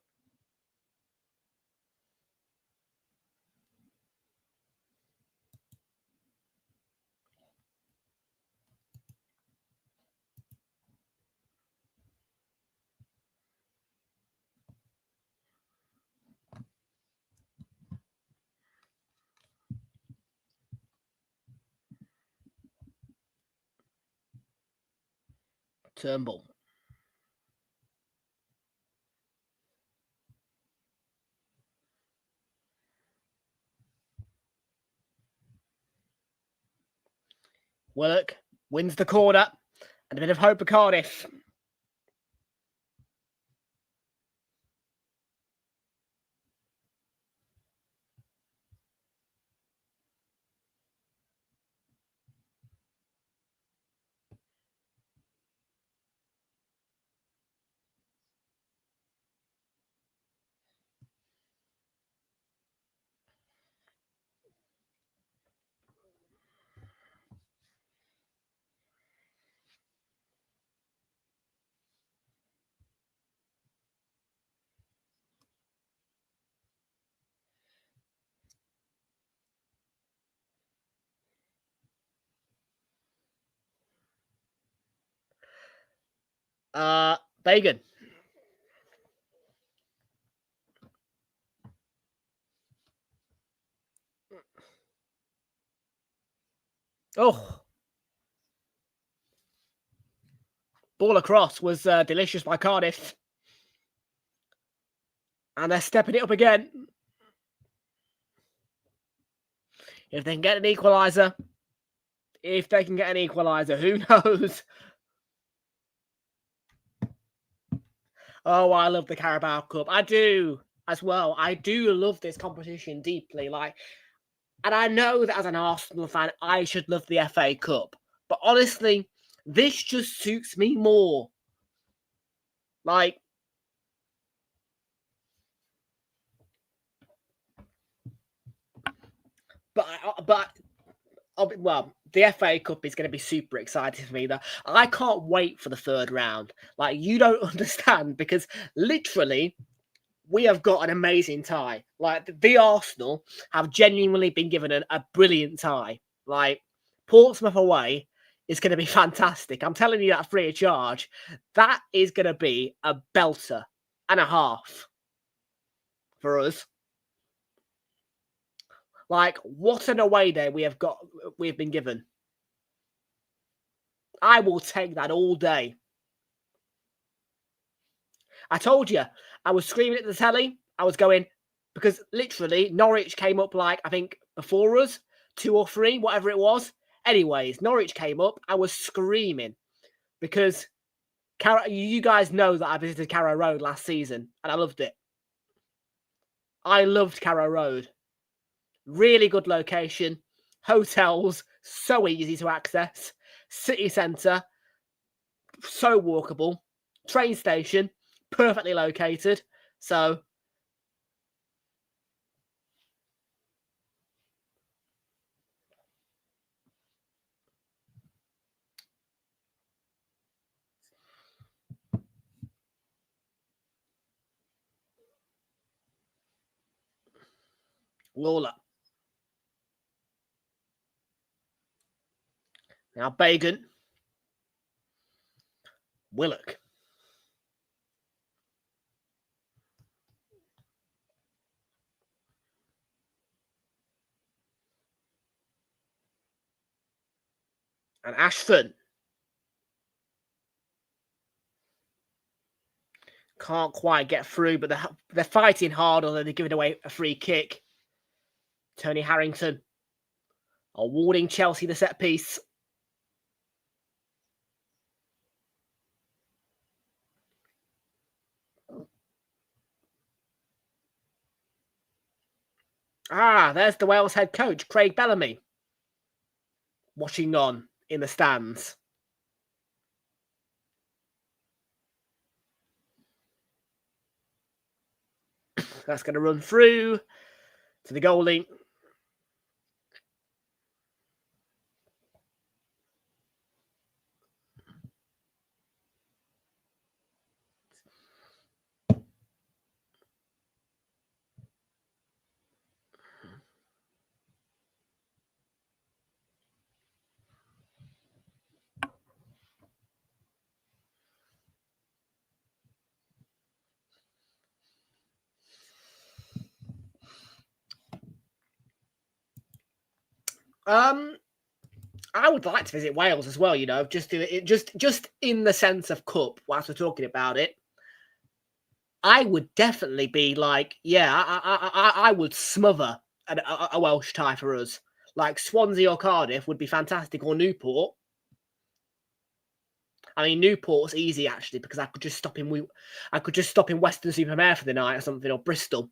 Turnbull. Willock wins the corner, and a bit of hope for Cardiff. Bagan. Oh. Ball across was delicious by Cardiff. And they're stepping it up again. If they can get an equaliser. Who knows? Oh, I love the Carabao Cup. I do as well. I do love this competition deeply. And I know that as an Arsenal fan, I should love the FA Cup. But honestly, this just suits me more. But the FA Cup is going to be super exciting for me. Though I can't wait for the third round. You don't understand, because literally we have got an amazing tie. The Arsenal have genuinely been given a brilliant tie. Portsmouth away is going to be fantastic. I'm telling you that free of charge. That is going to be a belter and a half for us. What an away day we've been given. I will take that all day. I told you, I was screaming at the telly. I was going, because literally Norwich came up I think before us, 2 or 3, whatever it was. Anyways, Norwich came up. I was screaming because you guys know that I visited Carrow Road last season and I loved it. I loved Carrow Road. Really good location. Hotels, so easy to access. City centre, so walkable. Train station, perfectly located. So Lawler. Now Bagan. Willock. And Ashford. Can't quite get through, but they're fighting hard, although they're giving away a free kick. Tony Harrington awarding Chelsea the set piece. There's the Wales head coach, Craig Bellamy, watching on in the stands. That's going to run through to the goalie. I would like to visit Wales as well, you know, just in the sense of cup, whilst we're talking about it. I would definitely be like, I would smother a Welsh tie for us. Like Swansea or Cardiff would be fantastic, or Newport. I mean, Newport's easy actually, because I could just stop in Western-super-Mare for the night or something, or Bristol.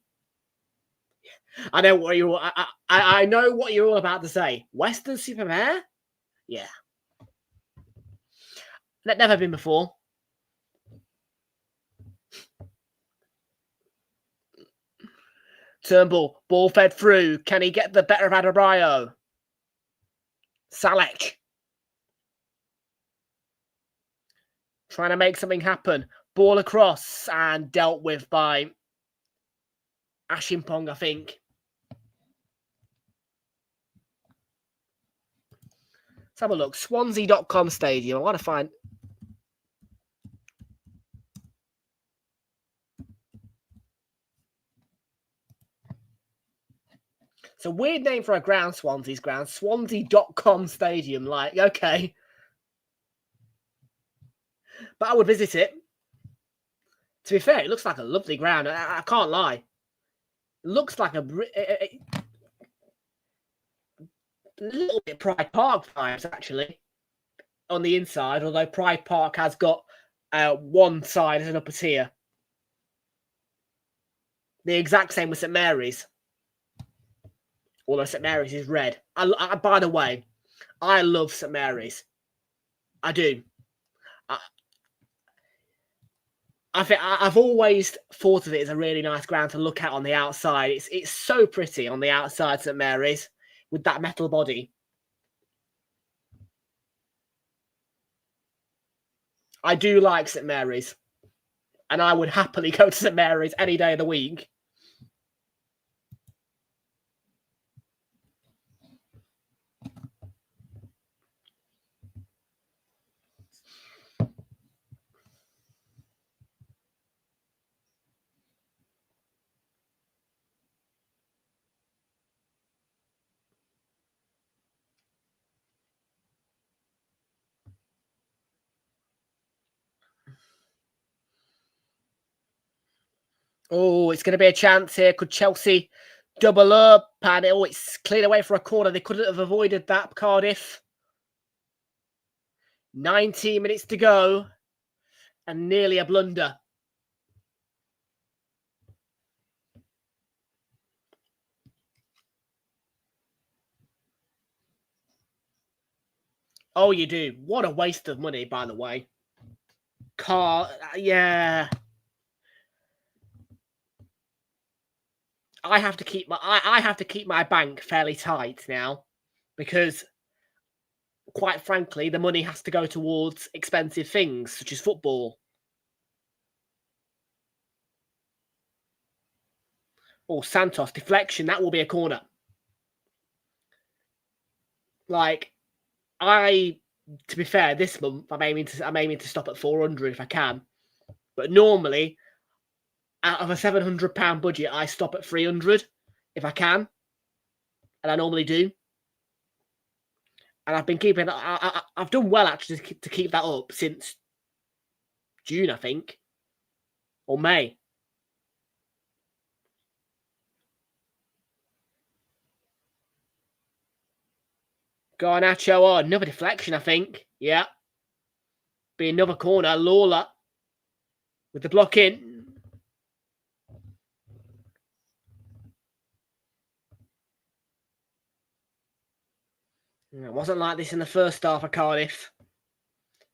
I know what you're. I know what you're all about to say. Western-super-Mare? Yeah. Never been before. Turnbull, ball fed through. Can he get the better of Adebayo? Salek. Trying to make something happen. Ball across and dealt with by Ashimpong, I think. Let's have a look. Swansea.com stadium. I want to find... It's a weird name for a ground, Swansea's ground. Swansea.com stadium. Like, okay. But I would visit it. To be fair, it looks like a lovely ground. I can't lie. It looks like a little bit Pride Park vibes, actually, on the inside. Although Pride Park has got one side as an upper tier. The exact same with St Mary's. Although St Mary's is red. By the way, I love St Mary's. I do. I've always thought of it as a really nice ground to look at on the outside. It's so pretty on the outside, St Mary's, with that metal body. I do like St Mary's, and I would happily go to St Mary's any day of the week. Oh, it's going to be a chance here. Could Chelsea double up? And it's cleared away for a corner. They couldn't have avoided that, Cardiff. 19 minutes to go. And nearly a blunder. Oh, you do. What a waste of money, by the way. Yeah. I have to keep my bank fairly tight now, because quite frankly, the money has to go towards expensive things such as football. Oh, Santos, deflection. That will be a corner. Like, to be fair, this month I'm aiming to stop at 400 if I can. But normally, out of a £700 budget, I stop at 300 if I can, and I normally do. And I've been keeping. I've done well actually to keep that up since June, I think, or May. Garnacho, another deflection, I think. Yeah. Be another corner. Lawler with the block in. It wasn't like this in the first half of Cardiff. It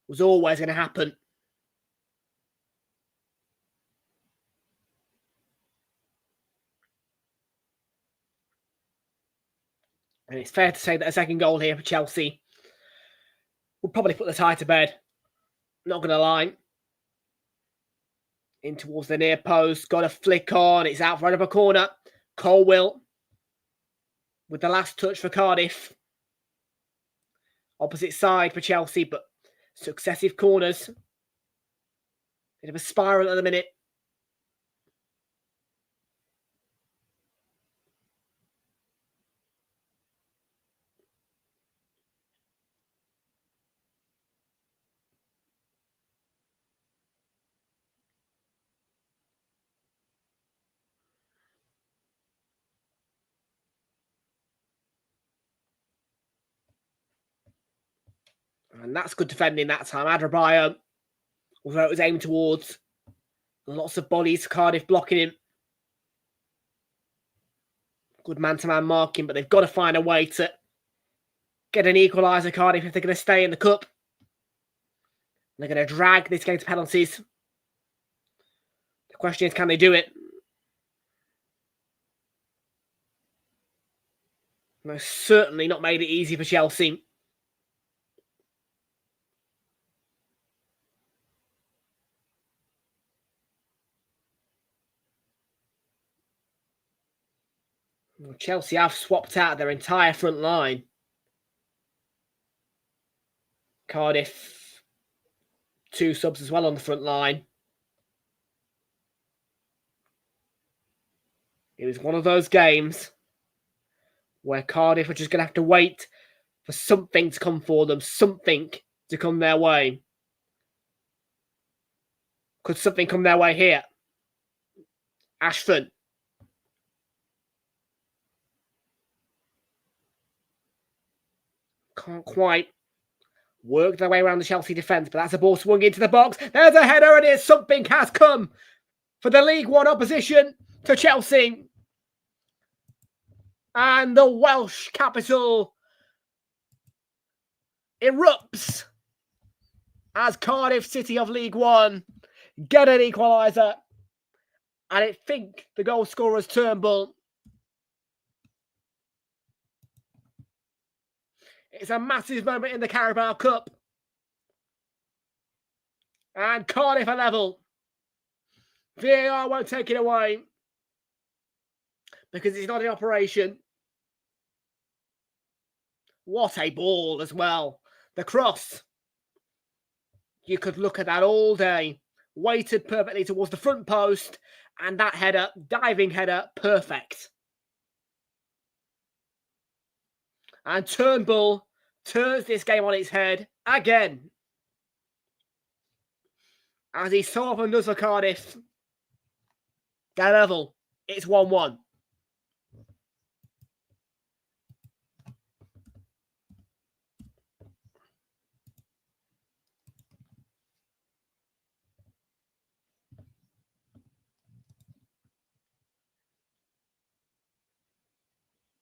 was always going to happen. And it's fair to say that a second goal here for Chelsea would probably put the tie to bed. Not going to lie. In towards the near post. Got a flick on. It's out for another corner. Colwill with the last touch for Cardiff. Opposite side for Chelsea, but successive corners. Bit of a spiral at the minute. And that's good defending that time. Adebayo, although it was aimed towards. Lots of bodies. Cardiff blocking him. Good man-to-man marking, but they've got to find a way to get an equaliser, Cardiff, if they're going to stay in the cup. They're going to drag this game to penalties. The question is, can they do it? Most certainly not made it easy for Chelsea. Chelsea have swapped out their entire front line. Cardiff, 2 subs as well on the front line. It was one of those games where Cardiff are just going to have to wait for something to come for them, something to come their way. Could something come their way here? Ashford. Can't quite work their way around the Chelsea defence, but that's a ball swung into the box. There's a header, and something has come for the League One opposition to Chelsea. And the Welsh capital erupts as Cardiff City of League One get an equaliser. And I think the goal scorer's Turnbull. It's a massive moment in the Carabao Cup. And Cardiff are level. VAR won't take it away because it's not in operation. What a ball as well. The cross. You could look at that all day. Weighted perfectly towards the front post. And that header, diving header, perfect. And Turnbull turns this game on its head again. As he so often does for Cardiff. They're level. It's 1-1.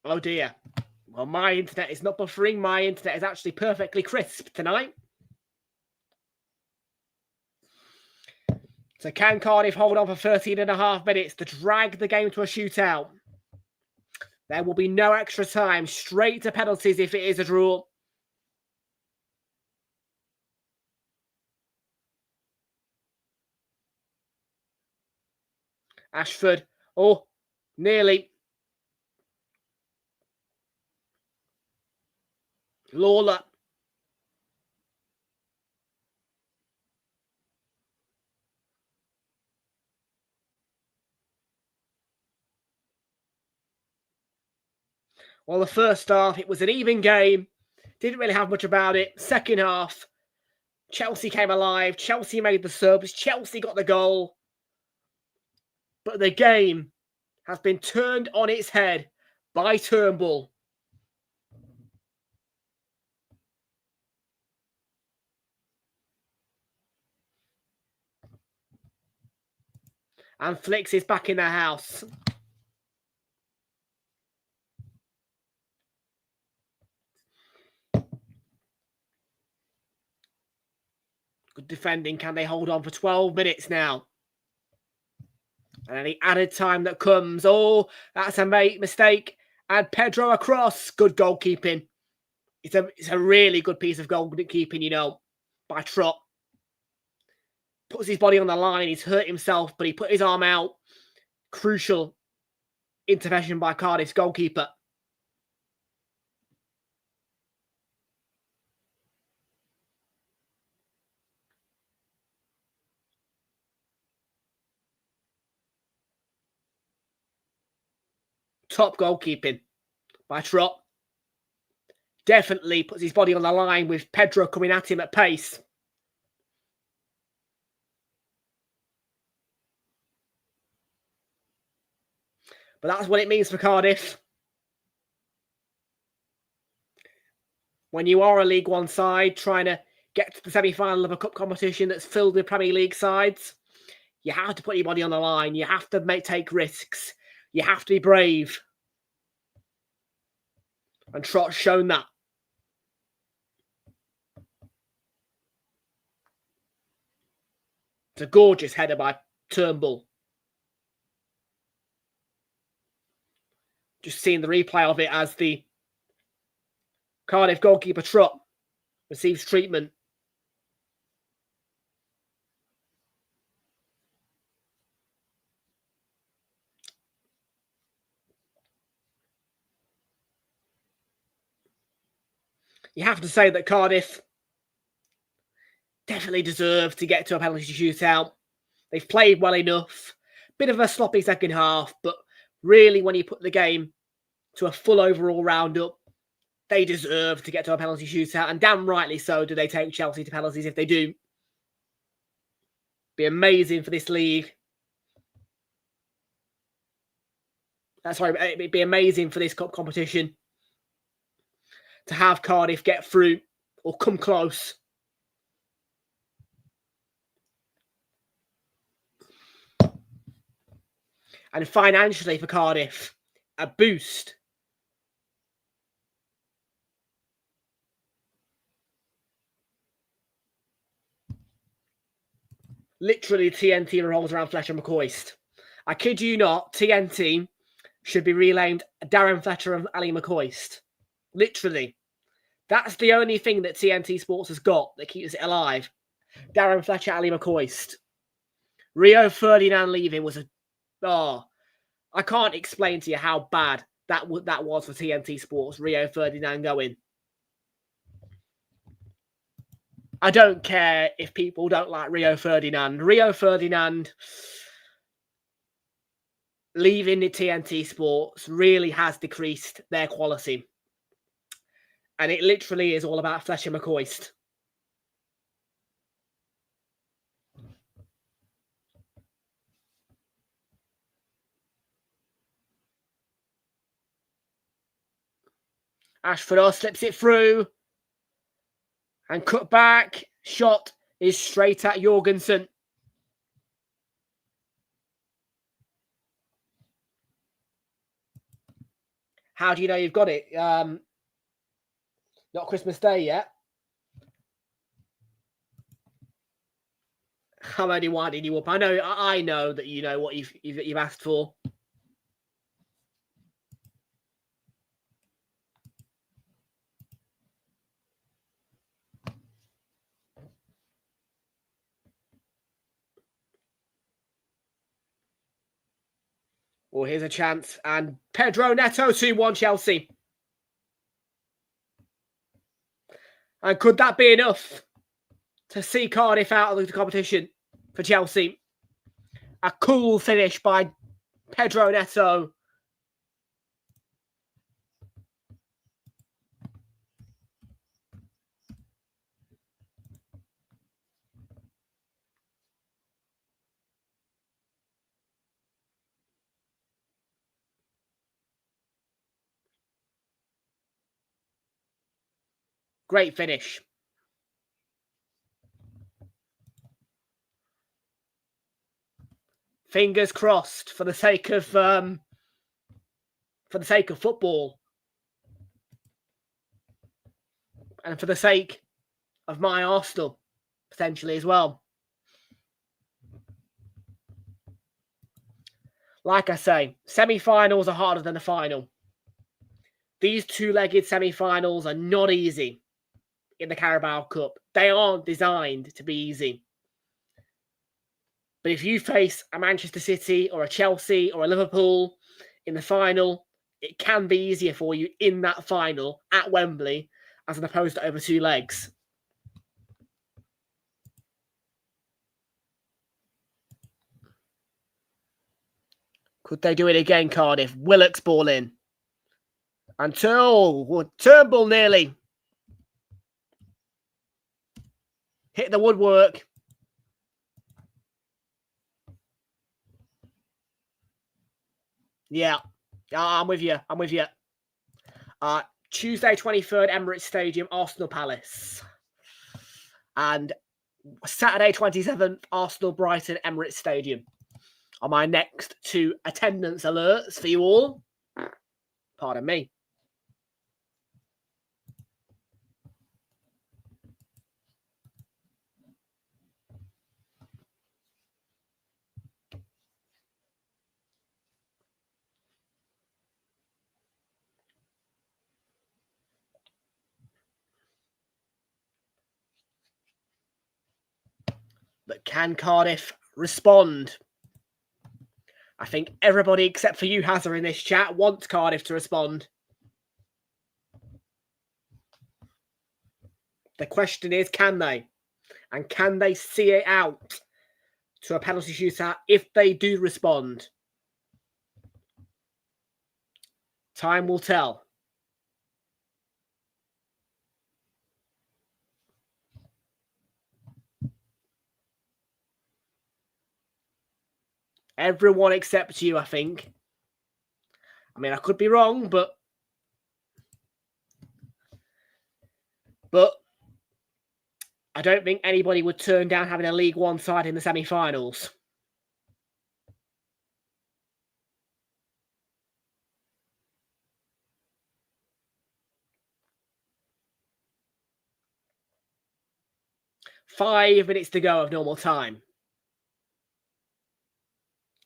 Oh dear. Well, my internet is not buffering. My internet is actually perfectly crisp tonight. So can Cardiff hold on for 13.5 minutes to drag the game to a shootout? There will be no extra time. Straight to penalties if it is a draw. Ashford. Oh, Nearly. Lawler. Well, the first half, it was an even game. Didn't really have much about it. Second half, Chelsea came alive. Chelsea made the subs. Chelsea got the goal. But the game has been turned on its head by Turnbull. And Flicks is back in the house. Good defending. Can they hold on for 12 minutes now? And any added time that comes. Oh, that's a mistake. And Pedro across. Good goalkeeping. It's a really good piece of goalkeeping, you know, by Trott. Puts his body on the line. He's hurt himself, but he put his arm out. Crucial intervention by Cardiff's goalkeeper. Top goalkeeping by Trott. Definitely puts his body on the line with Pedro coming at him at pace. But that's what it means for Cardiff. When you are a League One side trying to get to the semi-final of a cup competition that's filled with Premier League sides, you have to put your body on the line. You have to take risks. You have to be brave. And Trott's shown that. It's a gorgeous header by Turnbull. Just seeing the replay of it as the Cardiff goalkeeper Trott receives treatment. You have to say that Cardiff definitely deserve to get to a penalty shootout. They've played well enough. Bit of a sloppy second half, but really when you put the game to a full overall roundup, they deserve to get to a penalty shootout. And damn rightly so do they take Chelsea to penalties if they do. Be amazing for this league. It'd be amazing for this cup competition to have Cardiff get through or come close. And financially for Cardiff, a boost. Literally, TNT rolls around Fletcher McCoist. I kid you not, TNT should be renamed Darren Fletcher and Ali McCoist. Literally. That's the only thing that TNT Sports has got that keeps it alive. Darren Fletcher, Ali McCoist. Rio Ferdinand leaving was I can't explain to you how bad that was for TNT Sports, Rio Ferdinand going. I don't care if people don't like Rio Ferdinand. Rio Ferdinand leaving the TNT Sports really has decreased their quality. And it literally is all about Fletcher McCoist. Ashford slips it through. And cut back. Shot is straight at Jorgensen. How do you know you've got it? Not Christmas Day yet. I'm only winding you up. I know that you know what you've asked for. Well, here's a chance. And Pedro Neto 2-1 Chelsea. And could that be enough to see Cardiff out of the competition for Chelsea? A cool finish by Pedro Neto. Great finish. Fingers crossed for the sake of football, and for the sake of my Arsenal, potentially as well. Like I say, semi-finals are harder than the final. These two-legged semi-finals are not easy in the Carabao Cup. They aren't designed to be easy. But if you face a Manchester City or a Chelsea or a Liverpool in the final, it can be easier for you in that final at Wembley as opposed to over 2 legs. Could they do it again, Cardiff? Willock's ball in. And Turnbull nearly hit the woodwork. Yeah, I'm with you. Tuesday 23rd, Emirates Stadium, Arsenal Palace. And Saturday 27th, Arsenal Brighton, Emirates Stadium. Are my next 2 attendance alerts for you all. Pardon me. But can Cardiff respond? I think everybody except for you, Hazard, in this chat wants Cardiff to respond. The question is, can they? And can they see it out to a penalty shootout if they do respond? Time will tell. Everyone except you, I think. I mean, I could be wrong, but I don't think anybody would turn down having a League One side in the semi-finals. Five minutes to go of normal time.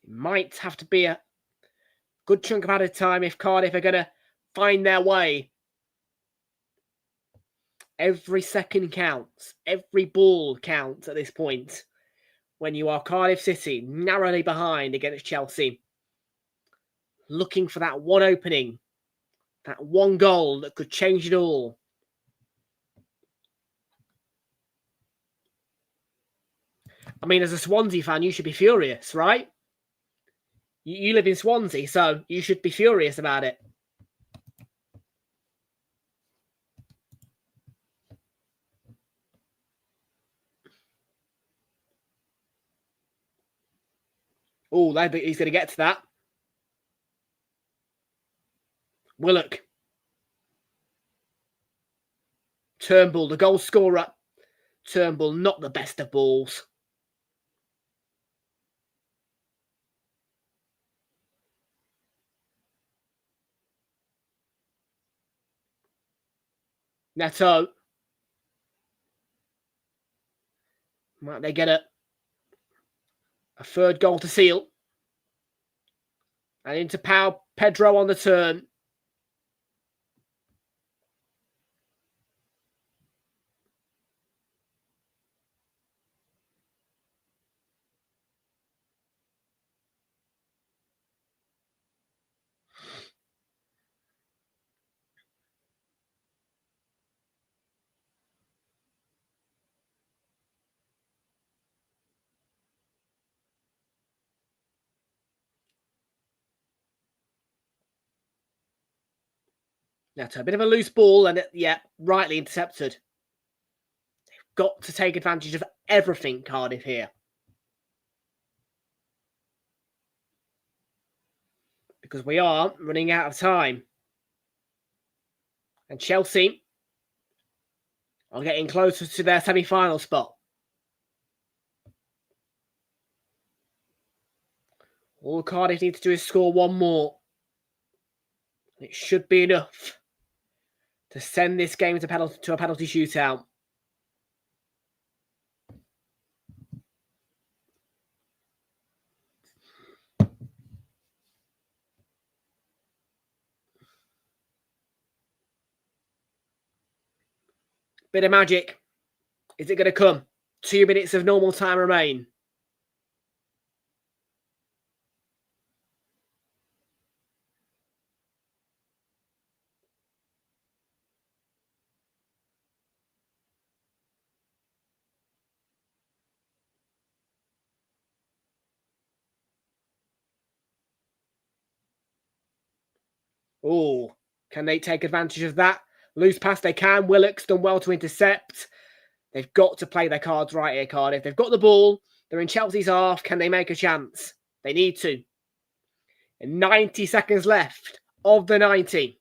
It might have to be a good chunk of added time if Cardiff are going to find their way. Every second counts. Every ball counts at this point. When you are Cardiff City, narrowly behind against Chelsea. Looking for that one opening. That one goal that could change it all. I mean, as a Swansea fan, you should be furious, right? You live in Swansea, so you should be furious about it. Oh, he's going to get to that. Willock. Turnbull, the goal scorer. Turnbull, not the best of balls. Neto. Might they get a third goal to seal? And into Pedro on the turn. That's a bit of a loose ball, and yeah, rightly intercepted. They've got to take advantage of everything, Cardiff, here. Because we are running out of time. And Chelsea are getting closer to their semi-final spot. All Cardiff need to do is score one more. It should be enough to send this game to a penalty shootout. Bit of magic. Is it going to come? 2 minutes of normal time remain. Oh, can they take advantage of that? Loose pass, they can. Willock's done well to intercept. They've got to play their cards right here, Cardiff. They've got the ball. They're in Chelsea's half. Can they make a chance? They need to. And 90 seconds left of the 90.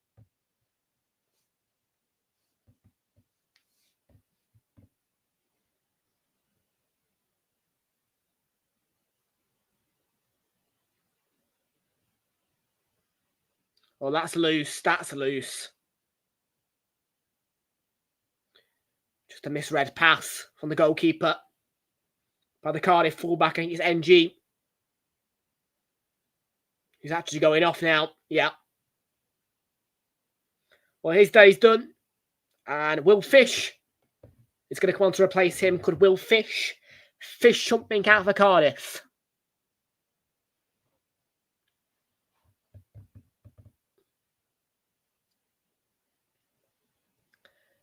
Oh, that's loose. That's loose. Just a misread pass from the goalkeeper by the Cardiff fullback. I think it's NG. He's actually going off now. Yeah. Well, his day's done. And Will Fish is going to come on to replace him. Could Will Fish something out for Cardiff?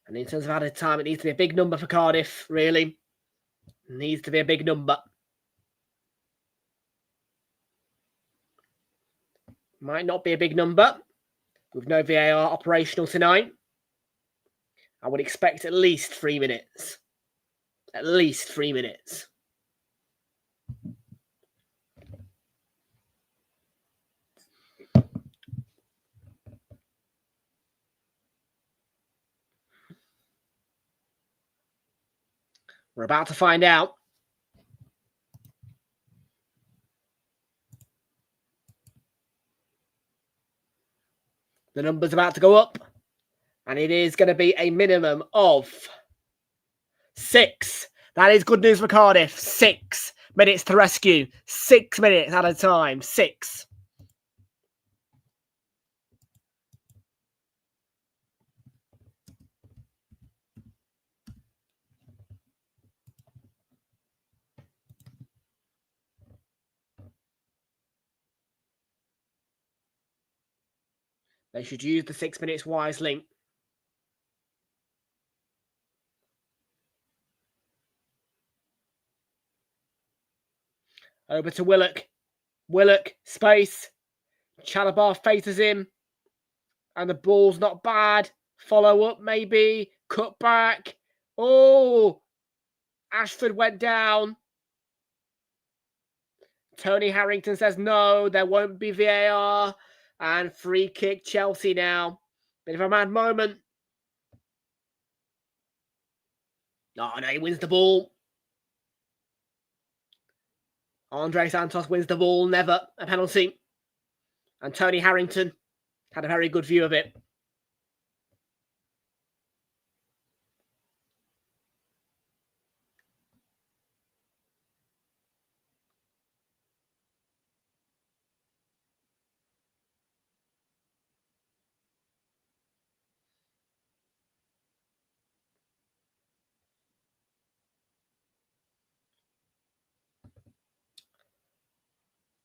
And in terms of added time, it needs to be a big number for Cardiff, really. It needs to be a big number. Might not be a big number with no VAR operational tonight. I would expect at least 3 minutes. At least 3 minutes. We're about to find out. The number's about to go up. And it is going to be a minimum of 6. That is good news for Cardiff. 6 minutes to rescue. 6 minutes at a time. 6. They should use the 6 minutes wisely. Over to Willock. Willock, space. Chalabar faces him. And the ball's not bad. Follow up, maybe. Cut back. Oh! Ashford went down. Tony Harrington says no, there won't be VAR. And free kick Chelsea now. Bit of a mad moment. Oh, no, he wins the ball. Andre Santos wins the ball. Never a penalty. And Tony Harrington had a very good view of it.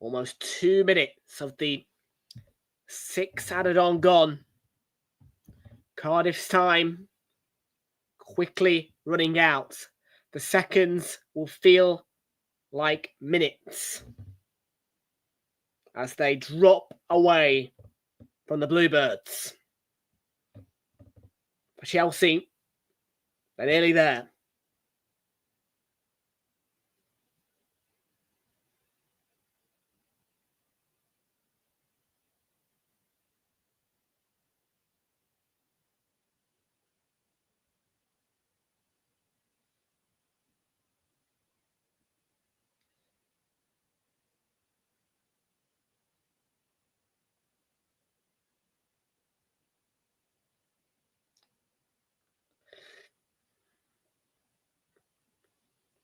Almost 2 minutes of the 6 added on gone. Cardiff's time quickly running out. The seconds will feel like minutes as they drop away from the Bluebirds. for Chelsea. They're nearly there.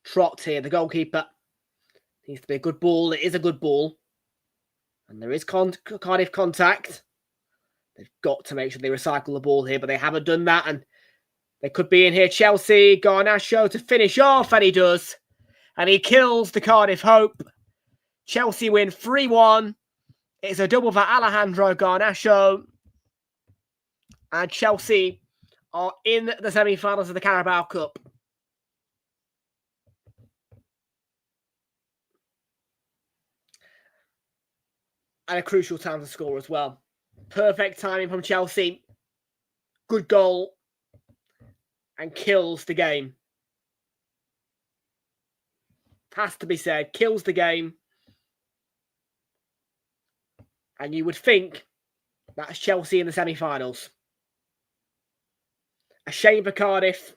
Trot here, the goalkeeper. Needs to be a good ball. It is a good ball. And there is Cardiff contact. They've got to make sure they recycle the ball here, but they haven't done that. And they could be in here. Chelsea, Garnacho to finish off, and he does. And he kills the Cardiff hope. Chelsea win 3-1. It's a double for Alejandro Garnacho. And Chelsea are in the semi-finals of the Carabao Cup. And a crucial time to score as well. Perfect timing from Chelsea. Good goal. And kills the game. Has to be said. Kills the game. And you would think that's Chelsea in the semi-finals. A shame for Cardiff.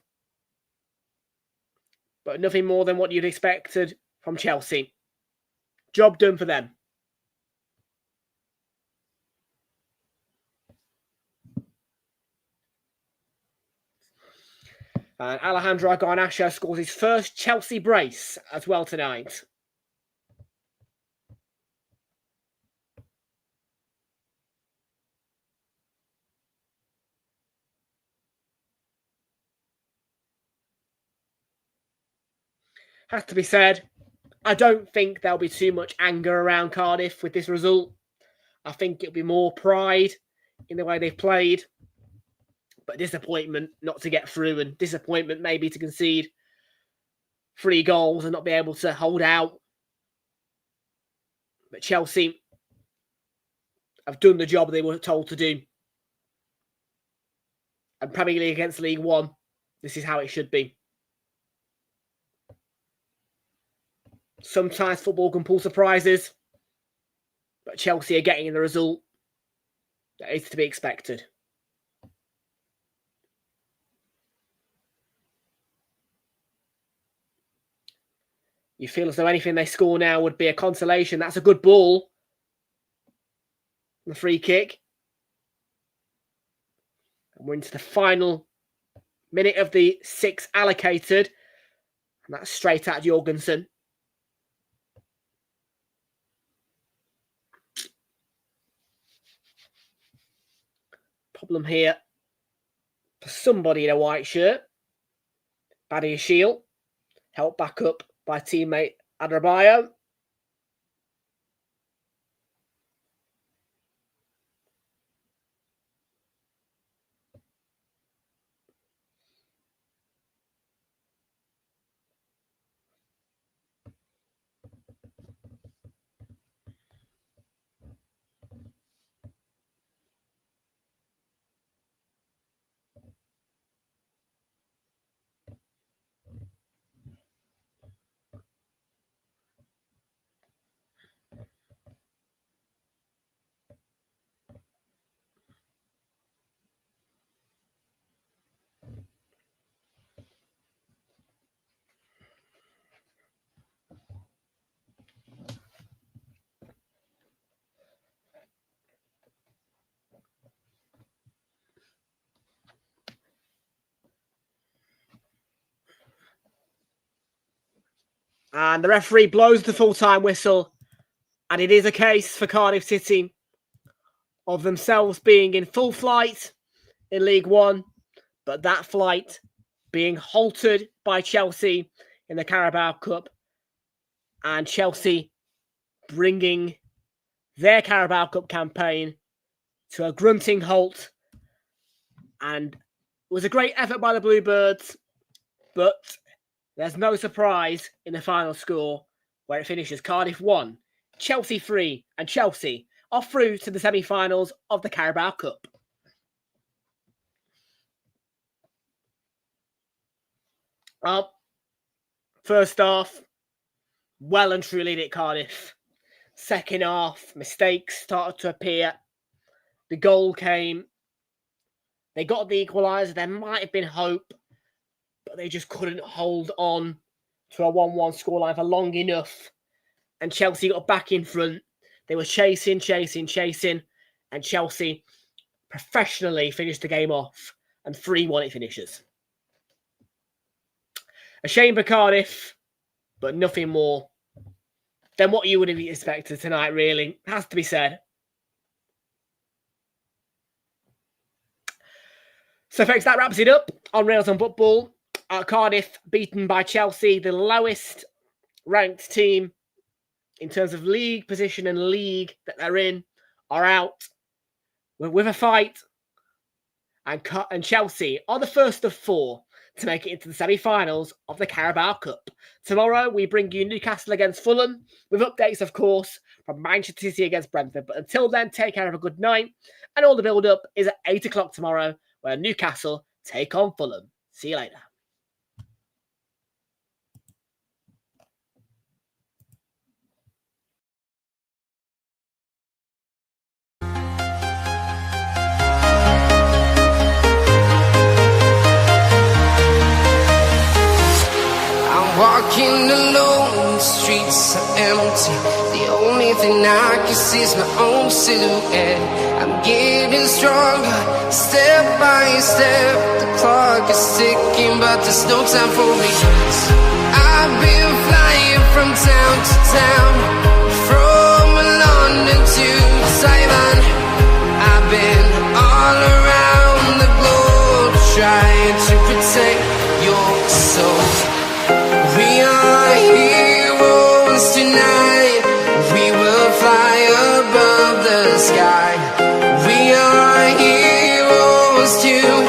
But nothing more than what you'd expected from Chelsea. Job done for them. And Alejandro Garnacho scores his first Chelsea brace as well tonight. Has to be said, I don't think there'll be too much anger around Cardiff with this result. I think it'll be more pride in the way they've played. But disappointment not to get through, and disappointment maybe to concede 3 goals and not be able to hold out. But Chelsea have done the job they were told to do. And Premier League against League One, this is how it should be. Sometimes football can pull surprises, but Chelsea are getting the result that is to be expected. You feel as though anything they score now would be a consolation. That's a good ball. The free kick. And we're into the final minute of the 6 allocated. And that's straight at Jorgensen. Problem here for somebody in a white shirt. Badiashile. Helped back up by teammate Adebayo. And the referee blows the full-time whistle. And it is a case for Cardiff City of themselves being in full flight in League One, but that flight being halted by Chelsea in the Carabao Cup, and Chelsea bringing their Carabao Cup campaign to a grunting halt. And it was a great effort by the Bluebirds, but there's no surprise in the final score, where it finishes Cardiff 1, Chelsea 3, and Chelsea are through to the semi-finals of the Carabao Cup. First half, well and truly at Cardiff. Second half, mistakes started to appear. The goal came. They got the equaliser. There might have been hope, but they just couldn't hold on to a 1-1 scoreline for long enough. And Chelsea got back in front. They were chasing, and Chelsea professionally finished the game off, and 3-1 it finishes. A shame for Cardiff, but nothing more than what you would have expected tonight, really. Has to be said. So, folks, that wraps it up on Realltom Football. Cardiff beaten by Chelsea, the lowest ranked team in terms of league position and league that they're in, are out with a fight. And Chelsea are the first of 4 to make it into the semi-finals of the Carabao Cup. Tomorrow, we bring you Newcastle against Fulham, with updates, of course, from Manchester City against Brentford. But until then, take care, have a good night. And all the build-up is at 8 o'clock tomorrow, where Newcastle take on Fulham. See you later. Walking alone, the streets are empty. The only thing I can see is my own silhouette. I'm getting stronger, step by step. The clock is ticking, but there's no time for me. I've been flying from town to town, from London to Taiwan. I've been all around the globe, trying to protect your soul. We are heroes tonight. We will fly above the sky. We are heroes tonight.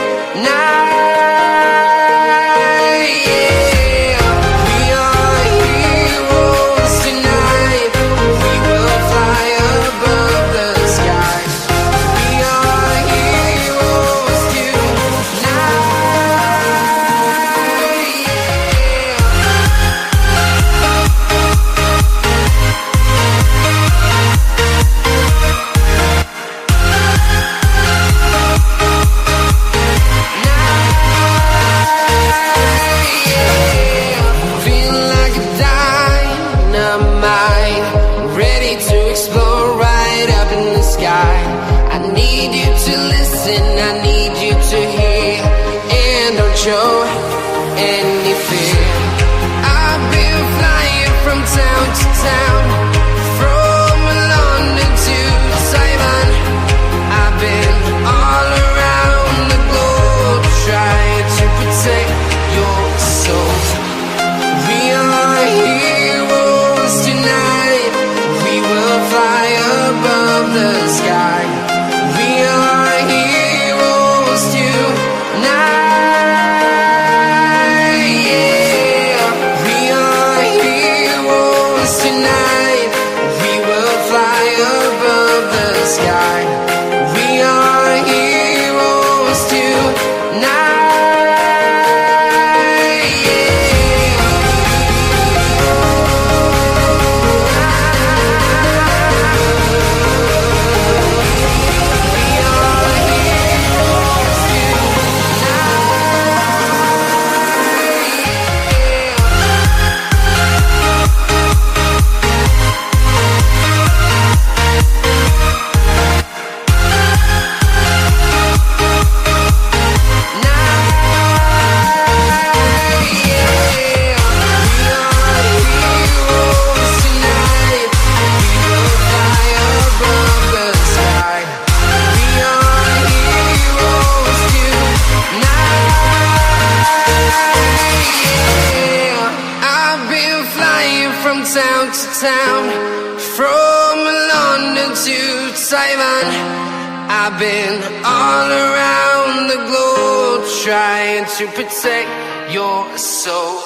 Yeah. We are heroes tonight. We will fly above the sky. We are heroes tonight. I need you to hear, and don't show any fear. I've been flying from town to town, from London to Taiwan. I've been all around the globe, trying to protect your soul. We are heroes tonight. We will fly above the sky. We are heroes tonight. Yeah. We are heroes tonight. We will fly above the sky. We are heroes tonight. Town to town, from London to Taiwan. I've been all around the globe, trying to protect your soul.